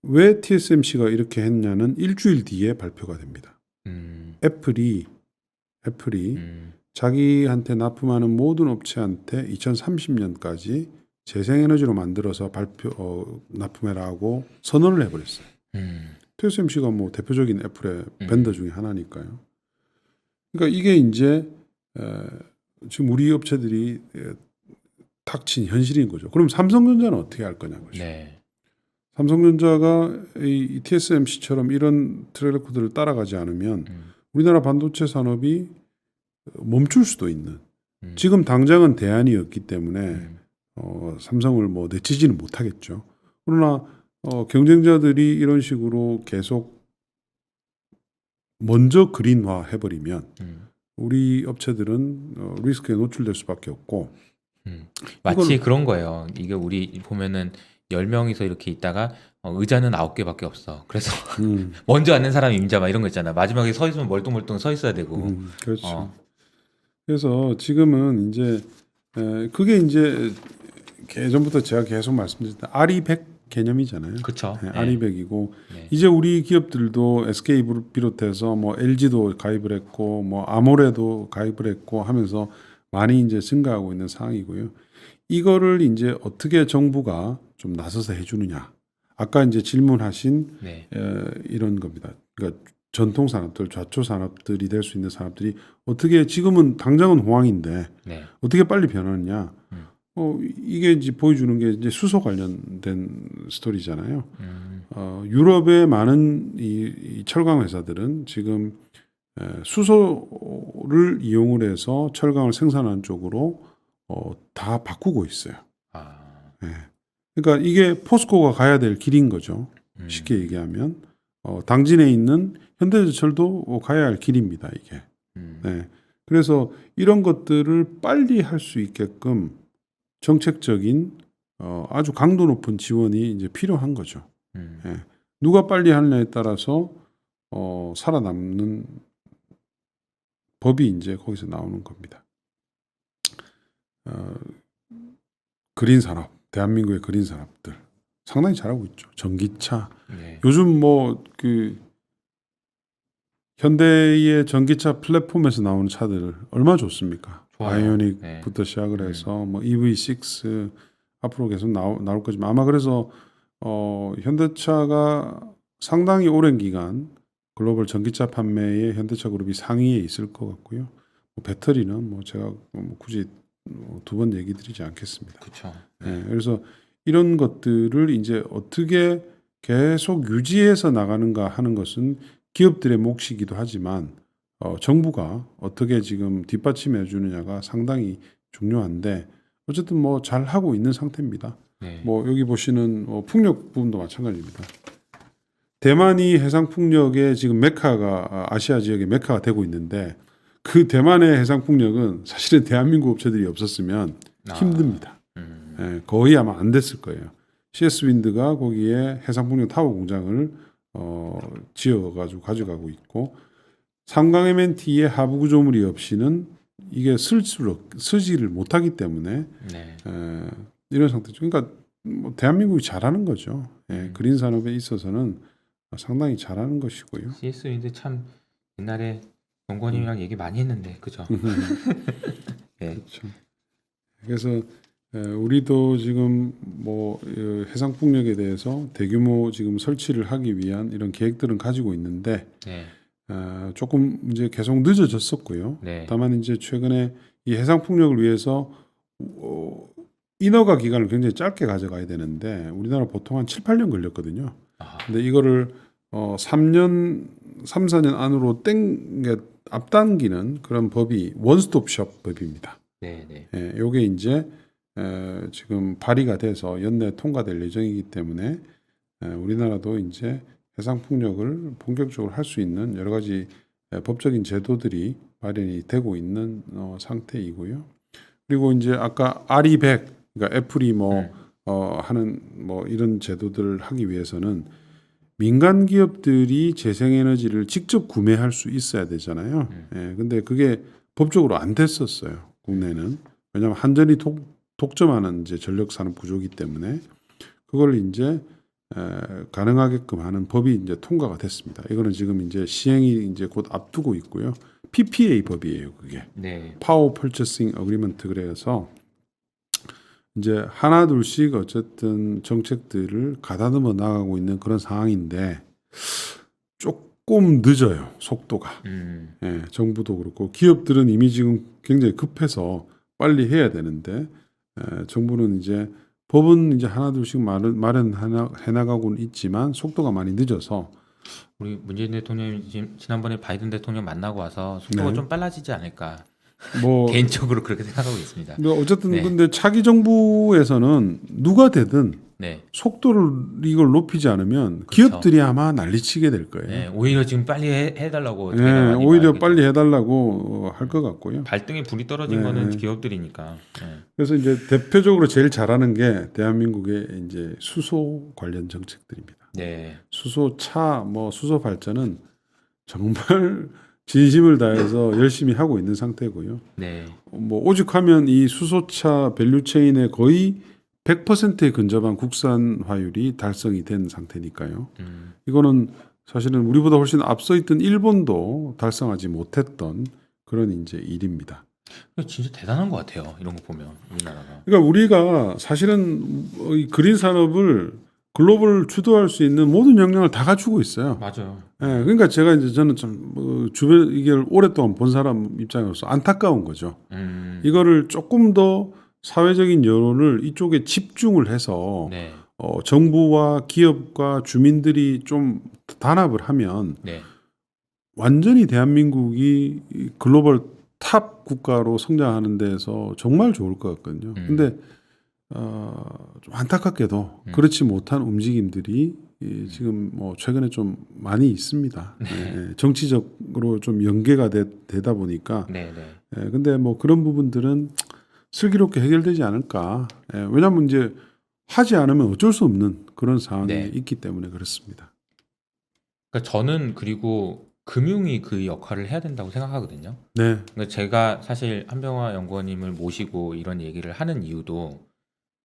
왜 TSMC가 이렇게 했냐는 일주일 뒤에 발표가 됩니다. 애플이 자기한테 납품하는 모든 업체한테 2030년까지 재생에너지로 만들어서 납품해라 하고 선언을 해버렸어요. TSMC가 뭐 대표적인 애플의 벤더 중에 하나니까요. 그러니까 이게 이제 지금 우리 업체들이 닥친 현실인 거죠. 그럼 삼성전자는 어떻게 할 거냐고요. 네. 삼성전자가 이 TSMC처럼 이런 트랙 레코드를 따라가지 않으면 우리나라 반도체 산업이 멈출 수도 있는, 지금 당장은 대안이 없기 때문에 삼성을 뭐 내치지는 못하겠죠. 그러나 경쟁자들이 이런 식으로 계속 먼저 그린화 해버리면 우리 업체들은 리스크에 노출될 수밖에 없고. 마치 그런 거예요. 이게 우리 보면은 10명이서 이렇게 있다가 의자는 9개밖에 없어. 그래서 먼저 앉는 사람이 임자 막 이런 거 있잖아. 마지막에 서 있으면 멀뚱멀뚱 서 있어야 되고. 그렇죠. 그래서 지금은 이제 그게 이제 예전부터 제가 계속 말씀드렸던 아리 100 개념이잖아요. 그렇죠. 네, 아리백이고 네. 이제 우리 기업들도 SK를 비롯해서 뭐 LG도 가입을 했고 뭐 아모레도 가입을 했고 하면서 많이 이제 증가하고 있는 상황이고요. 이거를 이제 어떻게 정부가 좀 나서서 해주느냐. 아까 이제 질문하신 네. 이런 겁니다. 그러니까 전통 산업들, 좌초 산업들이 될 수 있는 산업들이 어떻게 지금은 당장은 호황인데 네. 어떻게 빨리 변하느냐. 이게 이제 보여주는 게 이제 수소 관련된 스토리잖아요. 유럽의 많은 이 철강 회사들은 지금 수소를 이용을 해서 철강을 생산하는 쪽으로 다 바꾸고 있어요. 예. 그러니까 이게 포스코가 가야 될 길인 거죠. 쉽게 얘기하면 당진에 있는 현대제철도 가야 할 길입니다. 이게. 네. 그래서 이런 것들을 빨리 할 수 있게끔 정책적인 아주 강도 높은 지원이 이제 필요한 거죠. 예. 누가 빨리 하느냐에 따라서 살아남는 법이 이제 거기서 나오는 겁니다. 그린 산업, 대한민국의 그린 산업들 상당히 잘하고 있죠. 전기차. 네. 요즘 뭐 그 현대의 전기차 플랫폼에서 나오는 차들 얼마나 좋습니까? 좋아요. 아이오닉부터 시작을 해서 뭐 EV6 앞으로 계속 나올 거지만 아마 그래서 현대차가 상당히 오랜 기간 글로벌 전기차 판매에 현대차 그룹이 상위에 있을 것 같고요. 뭐 배터리는 뭐 제가 굳이 두 번 얘기 드리지 않겠습니다. 그렇죠. 네, 그래서 이런 것들을 이제 어떻게 계속 유지해서 나가는가 하는 것은 기업들의 몫이기도 하지만 정부가 어떻게 지금 뒷받침해 주느냐가 상당히 중요한데 어쨌든 뭐 잘 하고 있는 상태입니다. 네. 뭐 여기 보시는 풍력 부분도 마찬가지입니다. 대만이 해상 풍력의 지금 메카가 아시아 지역의 메카가 되고 있는데 그 대만의 해상 풍력은 사실은 대한민국 업체들이 없었으면 힘듭니다. 네, 거의 아마 안 됐을 거예요. CS 윈드가 거기에 해상 풍력 타워 공장을 지어가지고 가져가고 있고 삼강 MNT의 하부 구조물이 없이는 이게 쓰지를 못하기 때문에 네. 이런 상태죠. 그러니까 뭐 대한민국이 잘하는 거죠. 예, 그린 산업에 있어서는 상당히 잘하는 것이고요. CS 윈드 참 옛날에 동건님이랑 얘기 많이 했는데 그죠? 네. 그렇죠. 그래서 우리도 지금 뭐 해상 풍력에 대해서 대규모 지금 설치를 하기 위한 이런 계획들은 가지고 있는데 네. 조금 이제 계속 늦어졌었고요. 네. 다만 이제 최근에 이 해상 풍력을 위해서 인허가 기간을 굉장히 짧게 가져가야 되는데 우리나라 보통 한 7, 8년 걸렸거든요. 근데 이거를 3년, 3, 4년 안으로 앞당기는 그런 법이 원스톱숍 법입니다. 네. 예, 요게 이제 지금 발의가 돼서 연내 통과될 예정이기 때문에 우리나라도 이제 해상 풍력을 본격적으로 할 수 있는 여러 가지 법적인 제도들이 마련이 되고 있는 상태이고요. 그리고 이제 아까 RE100, 그러니까 애플이 하는 이런 제도들을 하기 위해서는 민간 기업들이 재생에너지를 직접 구매할 수 있어야 되잖아요. 예, 근데 그게 법적으로 안 됐었어요. 국내는. 왜냐하면 한전이 독점하는 이제 전력 산업 구조이기 때문에 그걸 이제 가능하게끔 하는 법이 이제 통과가 됐습니다. 이거는 지금 이제 시행이 이제 곧 앞두고 있고요. PPA 법이에요, 그게. 네. 파워 퍼체싱 어그리먼트 그래서 이제 하나 둘씩 어쨌든 정책들을 가다듬어 나가고 있는 그런 상황인데 조금 늦어요, 속도가. 예, 정부도 그렇고 기업들은 이미 지금 굉장히 급해서 빨리 해야 되는데 정부는 이제 법은 이제 하나 둘씩 마련해 나가고는 있지만 속도가 많이 늦어서 우리 문재인 대통령이 지난번에 바이든 대통령 만나고 와서 속도가 좀 빨라지지 않을까. 뭐 개인적으로 그렇게 생각하고 있습니다. 어쨌든 근데 차기 정부에서는 누가 되든 속도를 이걸 높이지 않으면 그렇죠. 기업들이 아마 난리치게 될 거예요. 네, 오히려 지금 빨리 해달라고. 네, 오히려 빨리 해달라고 할 것 같고요. 발등에 불이 떨어진 거는 기업들이니까. 그래서 이제 대표적으로 제일 잘하는 게 대한민국의 이제 수소 관련 정책들입니다. 네. 수소차, 수소 발전은 정말 진심을 다해서 열심히 하고 있는 상태고요. 네. 오죽하면 이 수소차 밸류체인의 거의 100%에 근접한 국산화율이 달성이 된 상태니까요. 이거는 사실은 우리보다 훨씬 앞서 있던 일본도 달성하지 못했던 그런 이제 일입니다. 진짜 대단한 것 같아요. 이런 거 보면 우리나라가. 그러니까 우리가 사실은 이 그린 산업을 글로벌 주도할 수 있는 모든 역량을 다 갖추고 있어요. 맞아요. 예, 그러니까 제가 이제 저는 좀 주변 이걸 오랫동안 본 사람 입장으로서 안타까운 거죠. 이거를 조금 더 사회적인 여론을 이쪽에 집중을 해서 네. 정부와 기업과 주민들이 좀 단합을 하면 네. 완전히 대한민국이 글로벌 탑 국가로 성장하는 데서 정말 좋을 것 같거든요. 근데 좀 안타깝게도 그렇지 못한 움직임들이 지금 뭐 최근에 좀 많이 있습니다. 예, 정치적으로 좀 연계가 되다 보니까. 네, 네. 예, 근데 뭐 그런 부분들은 슬기롭게 해결되지 않을까. 예, 왜냐하면 이제 하지 않으면 어쩔 수 없는 그런 상황이 네. 있기 때문에 그렇습니다. 그러니까 저는 그리고 금융이 그 역할을 해야 된다고 생각하거든요. 네, 그러니까 제가 사실 한병화 연구원님을 모시고 이런 얘기를 하는 이유도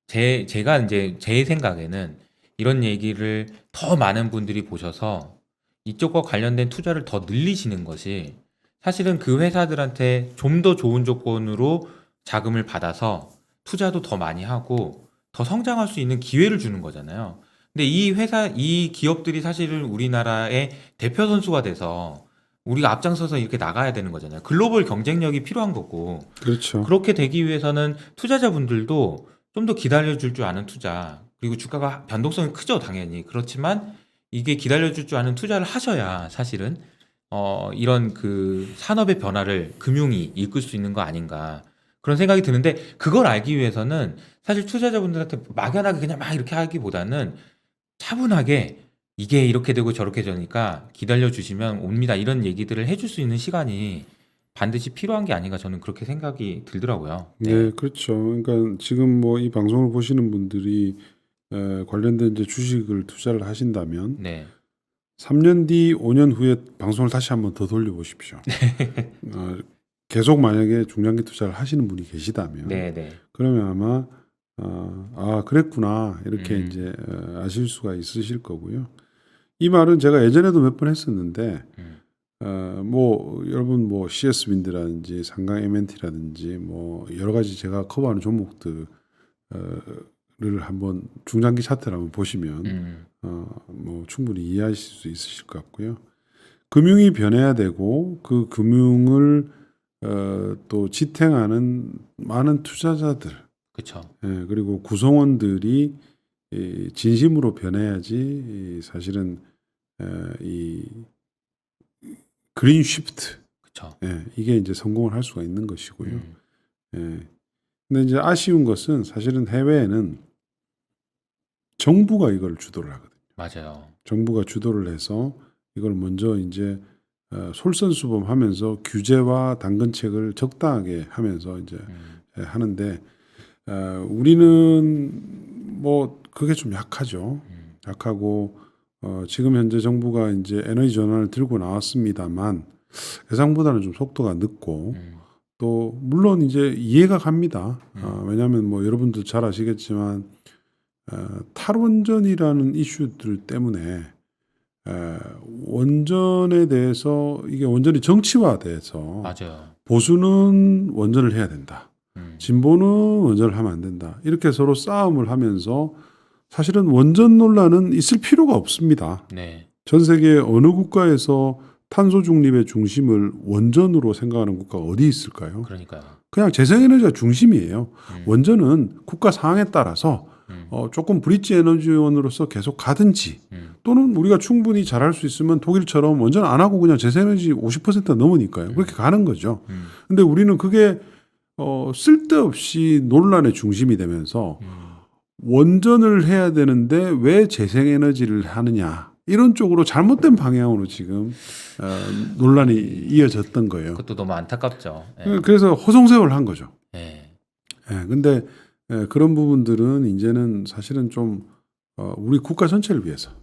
제가 이제 제 생각에는 이런 얘기를 더 많은 분들이 보셔서 이쪽과 관련된 투자를 더 늘리시는 것이 사실은 그 회사들한테 좀 더 좋은 조건으로 자금을 받아서 투자도 더 많이 하고 더 성장할 수 있는 기회를 주는 거잖아요. 근데 이 기업들이 사실은 우리나라의 대표 선수가 돼서 우리가 앞장서서 이렇게 나가야 되는 거잖아요. 글로벌 경쟁력이 필요한 거고. 그렇죠. 그렇게 되기 위해서는 투자자분들도 좀 더 기다려줄 줄 아는 투자, 그리고 주가가 변동성이 크죠, 당연히. 그렇지만 이게 기다려줄 줄 아는 투자를 하셔야 사실은 이런 그 산업의 변화를 금융이 이끌 수 있는 거 아닌가 그런 생각이 드는데, 그걸 알기 위해서는 사실 투자자분들한테 막연하게 그냥 막 이렇게 하기보다는 차분하게 이게 이렇게 되고 저렇게 되니까 기다려주시면 옵니다, 이런 얘기들을 해줄 수 있는 시간이 반드시 필요한 게 아닌가, 저는 그렇게 생각이 들더라고요. 네, 그렇죠. 그러니까 지금 뭐 이 방송을 보시는 분들이 관련된 이제 주식을 투자를 하신다면 네. 3년 뒤, 5년 후에 방송을 다시 한번 더 돌려보십시오. 계속 만약에 중장기 투자를 하시는 분이 계시다면, 네, 네. 그러면 아마 그랬구나 이렇게 이제 아실 수가 있으실 거고요. 이 말은 제가 예전에도 몇 번 했었는데, 뭐 여러분 뭐 CS 윈드라든지 상강 M&T라든지 뭐 여러 가지 제가 커버하는 종목들을 한번 중장기 차트를 한번 보시면 뭐 충분히 이해하실 수 있으실 것 같고요. 금융이 변해야 되고 그 금융을 또 지탱하는 많은 투자자들, 그렇죠. 예, 그리고 구성원들이 진심으로 변해야지 사실은 이 그린 쉬프트, 그렇죠. 예, 이게 이제 성공을 할 수가 있는 것이고요. 예. 근데 이제 아쉬운 것은 사실은 해외에는 정부가 이걸 주도를 하거든요. 맞아요. 정부가 주도를 해서 이걸 먼저 이제 솔선수범하면서 규제와 당근책을 적당하게 하면서 이제 하는데 우리는 뭐 그게 좀 약하죠. 약하고 지금 현재 정부가 이제 에너지 전환을 들고 나왔습니다만 예상보다는 좀 속도가 늦고 또 물론 이제 이해가 갑니다. 왜냐하면 뭐 여러분도 잘 아시겠지만 탈원전이라는 이슈들 때문에 원전에 대해서 이게 원전이 정치화돼서 맞아요. 보수는 원전을 해야 된다. 진보는 원전을 하면 안 된다. 이렇게 서로 싸움을 하면서 사실은 원전 논란은 있을 필요가 없습니다. 네. 전 세계 어느 국가에서 탄소 중립의 중심을 원전으로 생각하는 국가가 어디 있을까요? 그러니까요. 그냥 재생에너지가 중심이에요. 원전은 국가 상황에 따라서 조금 브릿지 에너지원으로서 계속 가든지 또는 우리가 충분히 잘할 수 있으면 독일처럼 원전 안 하고 그냥 재생에너지 50% 넘으니까요. 그렇게 가는 거죠. 근데 우리는 그게 쓸데없이 논란의 중심이 되면서 원전을 해야 되는데 왜 재생에너지를 하느냐 이런 쪽으로 잘못된 방향으로 지금 논란이 이어졌던 거예요. 그것도 너무 안타깝죠. 네. 그래서 허송세월 한 거죠. 네. 근데 그런 부분들은 이제는 사실은 좀 우리 국가 전체를 위해서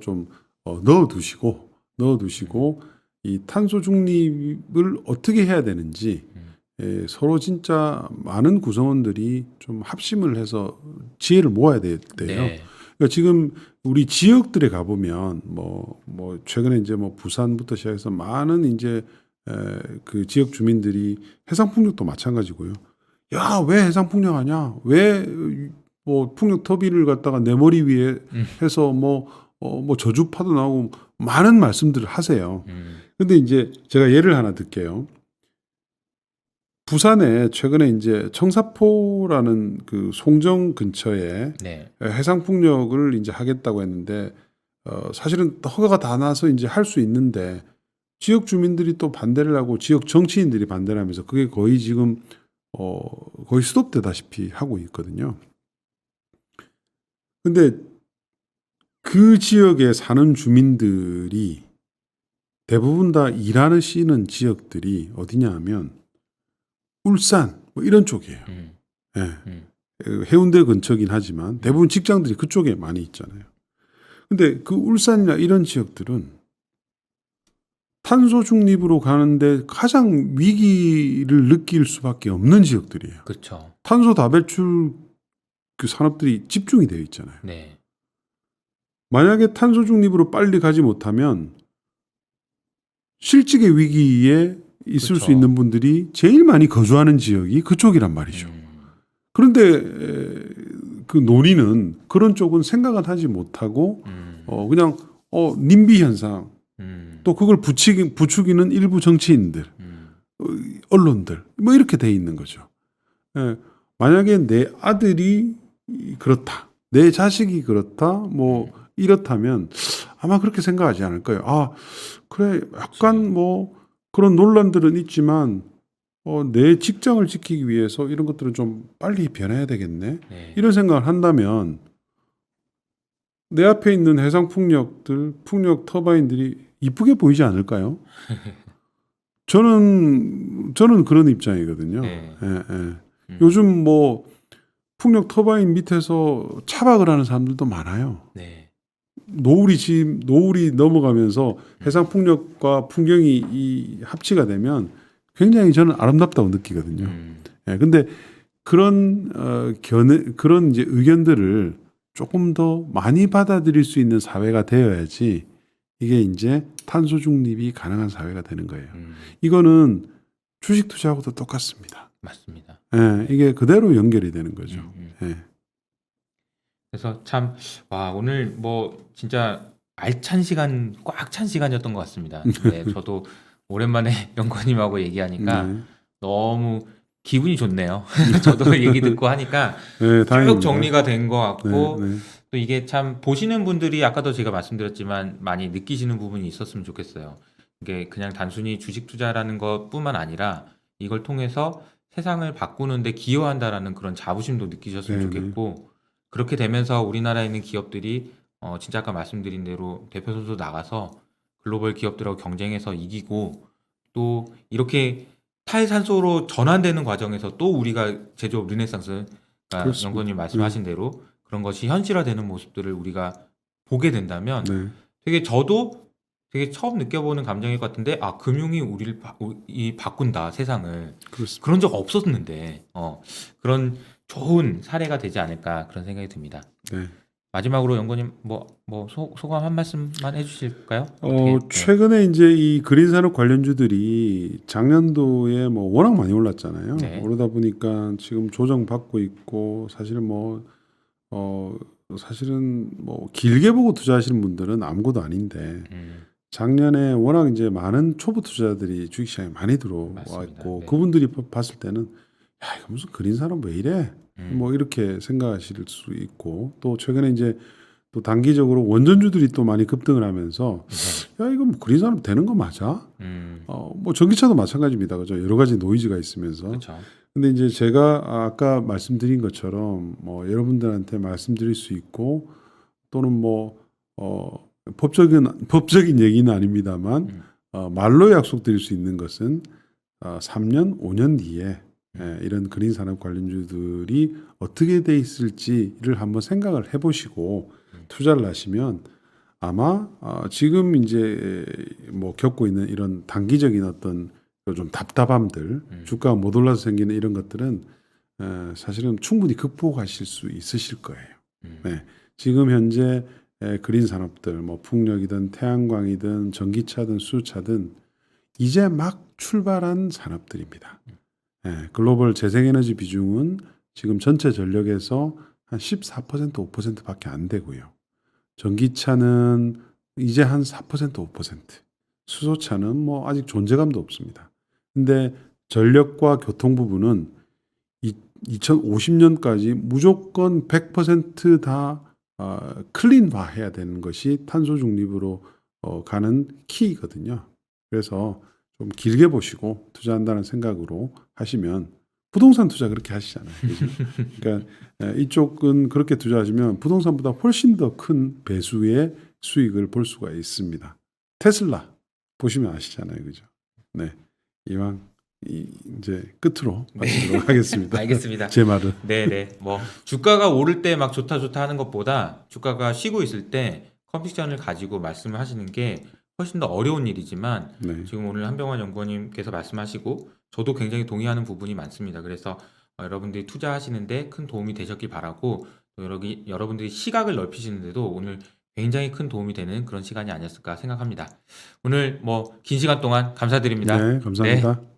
좀 넣어두시고 이 탄소 중립을 어떻게 해야 되는지 서로 진짜 많은 구성원들이 좀 합심을 해서 지혜를 모아야 돼요. 네. 그러니까 지금 우리 지역들에 가보면 뭐 최근에 이제 뭐 부산부터 시작해서 많은 이제 그 지역 주민들이 해상풍력도 마찬가지고요. 야, 왜 해상풍력하냐? 왜 뭐 풍력 터빈을 갖다가 내 머리 위에 해서 뭐 저주파도 나오고 많은 말씀들을 하세요. 근데 이제 제가 예를 하나 들게요. 부산에 최근에 이제 청사포라는 그 송정 근처에 네. 해상풍력을 이제 하겠다고 했는데 사실은 허가가 다 나서 이제 할 수 있는데 지역 주민들이 또 반대를 하고 지역 정치인들이 반대를 하면서 그게 거의 지금 거의 스톱되다시피 하고 있거든요. 근데 그 지역에 사는 주민들이 대부분 다 일하는 씨는 지역들이 어디냐 하면 울산 뭐 이런 쪽이에요. 예. 해운대 근처긴 하지만 대부분 직장들이 그쪽에 많이 있잖아요. 근데 그 울산이나 이런 지역들은 탄소 중립으로 가는데 가장 위기를 느낄 수밖에 없는 지역들이에요. 그렇죠. 탄소 다배출 그 산업들이 집중이 되어 있잖아요. 네. 만약에 탄소 중립으로 빨리 가지 못하면 실직의 위기에 있을 그쵸. 수 있는 분들이 제일 많이 거주하는 지역이 그쪽이란 말이죠. 그런데 그 논의는 그런 쪽은 생각은 하지 못하고 그냥 님비 현상 또 그걸 부추기는 일부 정치인들 언론들 뭐 이렇게 돼 있는 거죠. 예, 만약에 내 아들이 그렇다, 내 자식이 그렇다, 뭐 이렇다면 아마 그렇게 생각하지 않을까요? 아, 그래, 약간 뭐 그런 논란들은 있지만 내 직장을 지키기 위해서 이런 것들은 좀 빨리 변해야 되겠네. 네. 이런 생각을 한다면 내 앞에 있는 해상 풍력들, 풍력 터바인들이 이쁘게 보이지 않을까요? 저는 그런 입장이거든요. 네. 요즘 뭐 풍력 터바인 밑에서 차박을 하는 사람들도 많아요. 네. 노을이 넘어가면서 해상 풍력과 풍경이 이 합치가 되면 굉장히 저는 아름답다고 느끼거든요. 근데 그런 그런 이제 의견들을 조금 더 많이 받아들일 수 있는 사회가 되어야지 이게 이제 탄소 중립이 가능한 사회가 되는 거예요. 이거는 주식 투자하고도 똑같습니다. 맞습니다. 이게 그대로 연결이 되는 거죠. 그래서 참 오늘 뭐 진짜 알찬 시간, 꽉 찬 시간이었던 것 같습니다. 네, 저도 오랜만에 연구원님하고 얘기하니까 너무 기분이 좋네요. 저도 얘기 듣고 하니까 쭉 정리가 된 것 같고 또 이게 참 보시는 분들이 아까도 제가 말씀드렸지만 많이 느끼시는 부분이 있었으면 좋겠어요. 이게 그냥 단순히 주식 투자라는 것뿐만 아니라 이걸 통해서 세상을 바꾸는데 기여한다라는 그런 자부심도 느끼셨으면 좋겠고 그렇게 되면서 우리나라에 있는 기업들이 진짜 아까 말씀드린 대로 대표 선수 나가서 글로벌 기업들하고 경쟁해서 이기고 또 이렇게 탈탄소로 전환되는 과정에서 또 우리가 제조업 르네상스 연구원님 말씀하신 대로 그런 것이 현실화되는 모습들을 우리가 보게 된다면 되게 저도 되게 처음 느껴보는 감정일 것 같은데 금융이 우리를 바꾼다 세상을 그렇습니다. 그런 적 없었는데 그런 좋은 사례가 되지 않을까 그런 생각이 듭니다. 마지막으로 연구원님 소감 한 말씀만 해주실까요? 최근에 이제 이 그린 산업 관련주들이 작년도에 뭐 워낙 많이 올랐잖아요. 그러다 보니까 지금 조정 받고 있고 사실은 사실은 길게 보고 투자하시는 분들은 아무것도 아닌데 작년에 워낙 이제 많은 초보 투자자들이 주식시장에 많이 들어와 있고 그분들이 봤을 때는 야, 이거 무슨 그린 산업 왜 이래? 뭐 이렇게 생각하실 수 있고 또 최근에 이제 또 단기적으로 원전주들이 또 많이 급등을 하면서 야, 이거 뭐 그린 산업 되는 거 맞아? 뭐 전기차도 마찬가지입니다. 그죠? 여러 가지 노이즈가 있으면서. 그렇죠. 근데 이제 제가 아까 말씀드린 것처럼 여러분들한테 말씀드릴 수 있고 또는 법적인 얘기는 아닙니다만 말로 약속드릴 수 있는 것은 3년, 5년 뒤에 이런 그린 산업 관련주들이 어떻게 돼 있을지를 한번 생각을 해보시고 투자를 하시면 아마 지금 이제 겪고 있는 이런 단기적인 어떤 좀 답답함들, 주가가 못 올라서 생기는 이런 것들은 사실은 충분히 극복하실 수 있으실 거예요. 네. 지금 현재 그린 산업들, 뭐 풍력이든 태양광이든 전기차든 수소차든 이제 막 출발한 산업들입니다. 글로벌 재생에너지 비중은 지금 전체 전력에서 한 14%, 5%밖에 안 되고요. 전기차는 이제 한 4%, 5%, 수소차는 뭐 아직 존재감도 없습니다. 근데 전력과 교통 부분은 2050년까지 무조건 100%다 클린화해야 되는 것이 탄소 중립으로 가는 키거든요. 그래서 좀 길게 보시고 투자한다는 생각으로 하시면 부동산 투자 그렇게 하시잖아요. 그죠? 그러니까 이쪽은 그렇게 투자하시면 부동산보다 훨씬 더 큰 배수의 수익을 볼 수가 있습니다. 테슬라 보시면 아시잖아요. 그죠? 네. 이왕 이제 끝으로 마치도록 하겠습니다. 알겠습니다. 제 말은. 네네. 뭐 주가가 오를 때 막 좋다 하는 것보다 주가가 쉬고 있을 때 컨빅션을 가지고 말씀을 하시는 게 훨씬 더 어려운 일이지만 네. 지금 오늘 한병환 연구원님께서 말씀하시고 저도 굉장히 동의하는 부분이 많습니다. 그래서 여러분들이 투자하시는데 큰 도움이 되셨길 바라고 또 여러분들이 시각을 넓히시는데도 오늘 굉장히 큰 도움이 되는 그런 시간이 아니었을까 생각합니다. 오늘 뭐 긴 시간 동안 감사드립니다. 네, 감사합니다. 네.